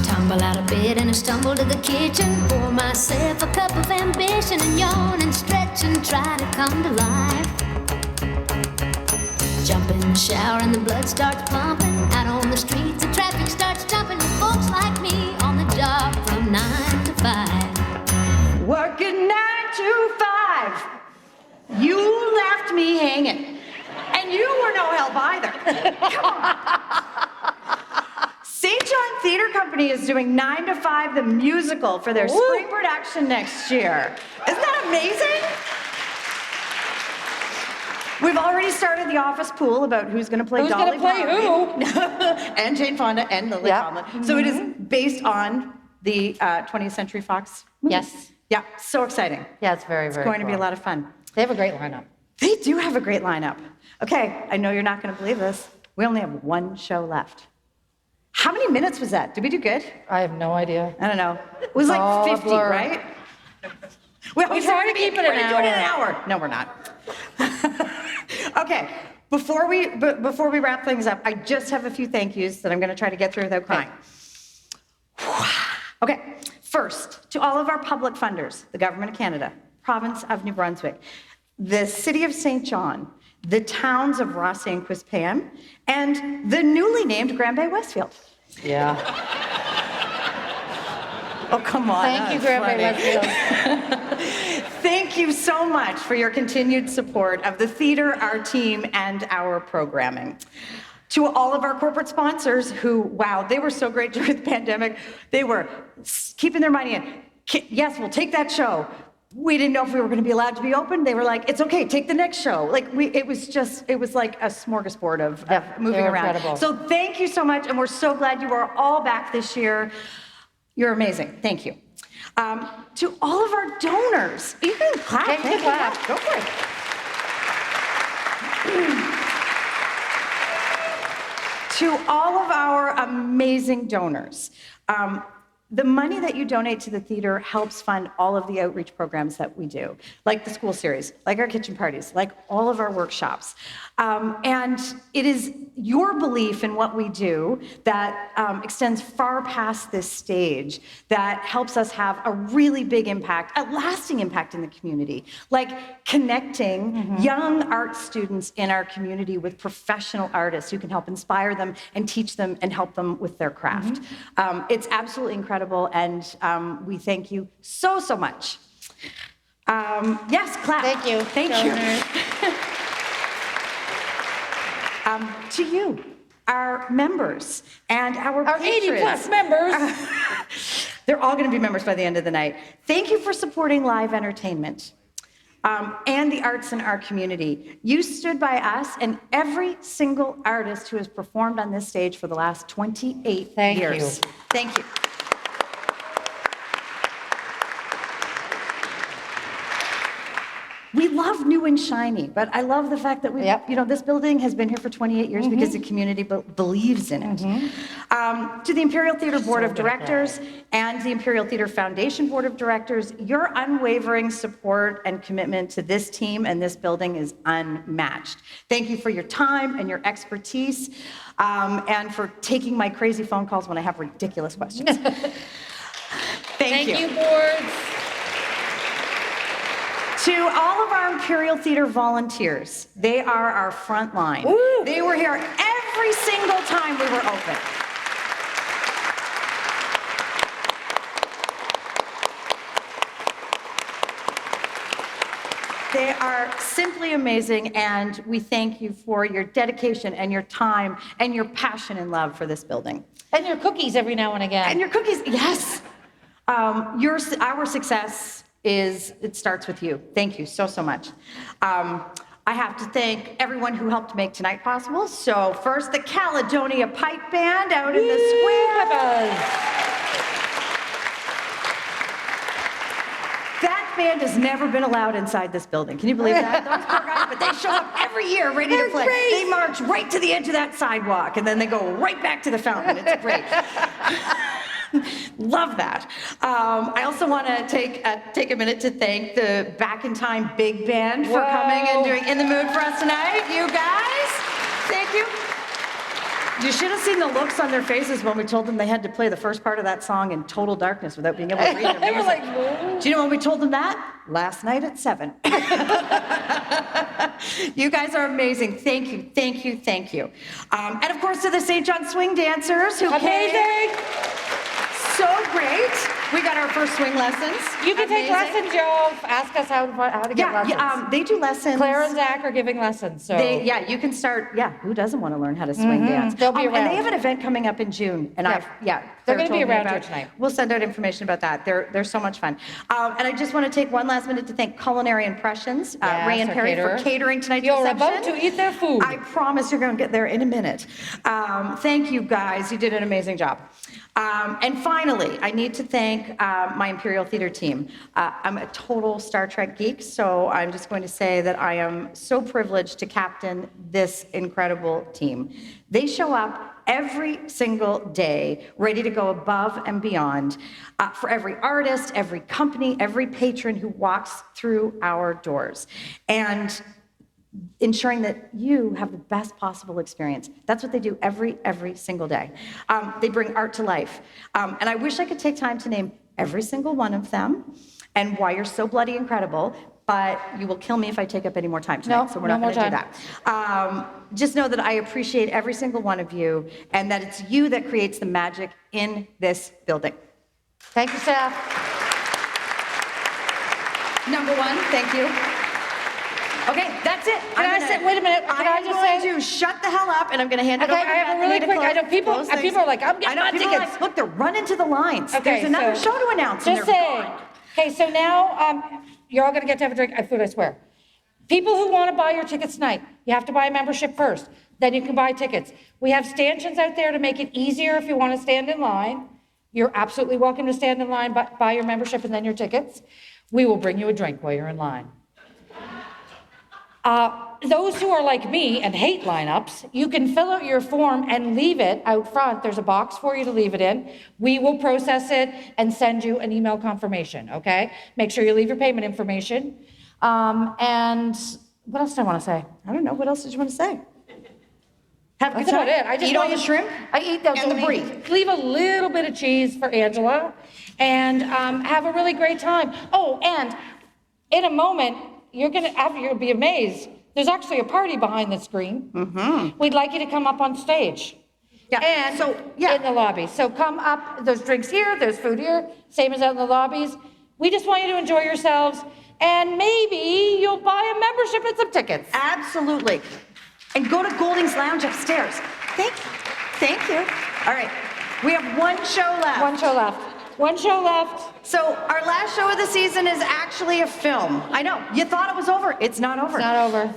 Tumble out of bed and I stumble to the kitchen. Pour myself a cup of ambition and yawn and stretch and try to come to life. Jump in the shower and the blood starts pumping. Out on the streets the traffic starts jumping. With folks like me on the job from 9 to 5. Working 9 to 5. You left me hanging. And you were no help either. Come on. St. John Theatre Company is doing 9 to 5, the musical, for their spring production next year. Isn't that amazing? We've already started the office pool about who's going to play Dolly Parton. And Jane Fonda and Lily Tomlin. So it is based on the 20th Century Fox movie. Yes. Yeah, so exciting. Yeah, it's very, very It's going to be a cool. lot of fun. They have a great lineup. They do have a great lineup. Okay, I know you're not going to believe this. We only have one show left. How many minutes was that? Did we do good? I have no idea. I don't know. It was like all a 50, blur. right? We try to keep it an hour. No, we're not. Okay, before we wrap things up, I just have a few thank yous that I'm going to try to get through without crying. Okay, first, to all of our public funders, the Government of Canada, Province of New Brunswick, the City of St. John, the towns of Rothsay and Quispayan, and the newly named Grand Bay Westfield. Yeah. Oh, come on. Thank you, Grand Bay Westfield. Thank you so much for your continued support of the theater, our team, and our programming. To all of our corporate sponsors who, wow, they were so great during the pandemic. They were keeping their money in. Yes, we'll take that show. We didn't know if we were going to be allowed to be open. They were like, it's okay, take the next show. It was like a smorgasbord of moving around. Incredible. So thank you so much, and we're so glad you are all back this year. You're amazing. Thank you. To all of our donors, you can clap. Thank you. Clap. Go for it. To all of our amazing donors, the money that you donate to the theater helps fund all of the outreach programs that we do, like the school series, like our kitchen parties, like all of our workshops. And it is your belief in what we do that extends far past this stage that helps us have a really big impact, a lasting impact in the community, like connecting young art students in our community with professional artists who can help inspire them and teach them and help them with their craft. It's absolutely incredible, and we thank you so, so much. Yes, clap. Thank you. Thank you. To you, our members, and our patrons. 80+ members. They're all going to be members by the end of the night. Thank you for supporting live entertainment and the arts in our community. You stood by us and every single artist who has performed on this stage for the last 28 years. Thank you. We love new and shiny, but I love the fact that this building has been here for 28 years because the community believes in it. To the Imperial Theatre Board of Directors and the Imperial Theatre Foundation Board of Directors, your unwavering support and commitment to this team and this building is unmatched. Thank you for your time and your expertise, and for taking my crazy phone calls when I have ridiculous questions. Thank you. Thank you, boards. To all of our Imperial Theater volunteers, they are our front line. Woo. They were here every single time we were open. They are simply amazing, and we thank you for your dedication and your time and your passion and love for this building. And your cookies every now and again. And your cookies, yes. Our success it starts with you. Thank you so much. I have to thank everyone who helped make tonight possible. So first, the Caledonia Pipe Band out in the square. That band has never been allowed inside this building. Can you believe that? Those poor guys, but they show up every year ready to play. Great. They march right to the edge of that sidewalk, and then they go right back to the fountain. It's great. Love that. I also want to take a minute to thank the Back in Time Big Band for coming and doing In the Mood for us tonight. You guys, thank you. You should have seen the looks on their faces when we told them they had to play the first part of that song in total darkness without being able to read their music. They were like, whoa. Do you know when we told them that? Last night at 7. You guys are amazing. Thank you, thank you, thank you. And of course to the St. John Swing Dancers who came. So great. We got our first swing lessons. You can take lessons, Joe. Ask us how to get lessons. Yeah, they do lessons. Claire and Zach are giving lessons. So you can start. Yeah, who doesn't want to learn how to swing dance? They'll be around. And they have an event coming up in June. And they're going to be around here tonight. We'll send out information about that. They're so much fun. And I just want to take one last minute to thank Culinary Impressions, Ray and Perry, for catering tonight's You're reception. about to eat their food. I promise you're going to get there in a minute. Thank you guys. You did an amazing job. And finally, I need to thank my Imperial Theater team. I'm a total Star Trek geek, so I'm just going to say that I am so privileged to captain this incredible team. They show up every single day, ready to go above and beyond for every artist, every company, every patron who walks through our doors. And ensuring that you have the best possible experience. That's what they do every single day. They bring art to life. And I wish I could take time to name every single one of them and why you're so bloody incredible, but you will kill me if I take up any more time tonight, so we're not going to do that. Just know that I appreciate every single one of you and that it's you that creates the magic in this building. Thank you, staff. Number one, thank you. Okay, that's it. Wait a minute. I'm going to shut the hell up and I'm going to hand it over to I have a really quick. I know people are like, I'm getting my tickets. Like, look, they're running to the lines. Okay, there's another show to announce. Just saying. Okay, so now you're all going to get to have a drink. I swear. People who want to buy your tickets tonight, you have to buy a membership first. Then you can buy tickets. We have stanchions out there to make it easier if you want to stand in line. You're absolutely welcome to stand in line, buy your membership and then your tickets. We will bring you a drink while you're in line. Those who are like me and hate lineups, you can fill out your form and leave it out front. There's a box for you to leave it in. We will process it and send you an email confirmation, okay? Make sure you leave your payment information. And what else did I want to say? I don't know. What else did you want to say? Have a good That's time. about it. I just eat all the shrimp. I eat those and the brie. Leave a little bit of cheese for Angela, and have a really great time. Oh, and in a moment, you'll be amazed. There's actually a party behind the screen. Mm-hmm. We'd like you to come up on stage. Yeah. And in the lobby. So come up. There's drinks here. There's food here. Same as out in the lobbies. We just want you to enjoy yourselves, and maybe you'll buy a membership and some tickets. Absolutely. And go to Golding's Lounge upstairs. Thank you. Thank you. All right. We have one show left. One show left. So our last show of the season is actually a film. I know. You thought it was over. It's not over. It's not over.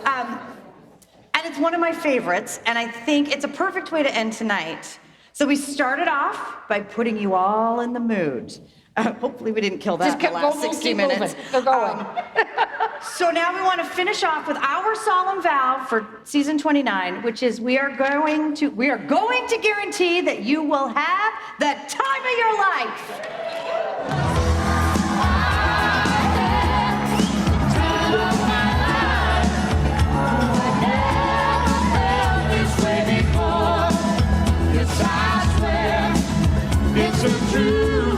And it's one of my favorites, and I think it's a perfect way to end tonight. So we started off by putting you all in the mood. Hopefully we didn't kill that in the last 60 minutes. Moving. They're going. So now we want to finish off with our solemn vow for season 29, which is we are going to guarantee that you will have the time of your life. It's a truth.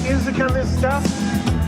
music on this stuff?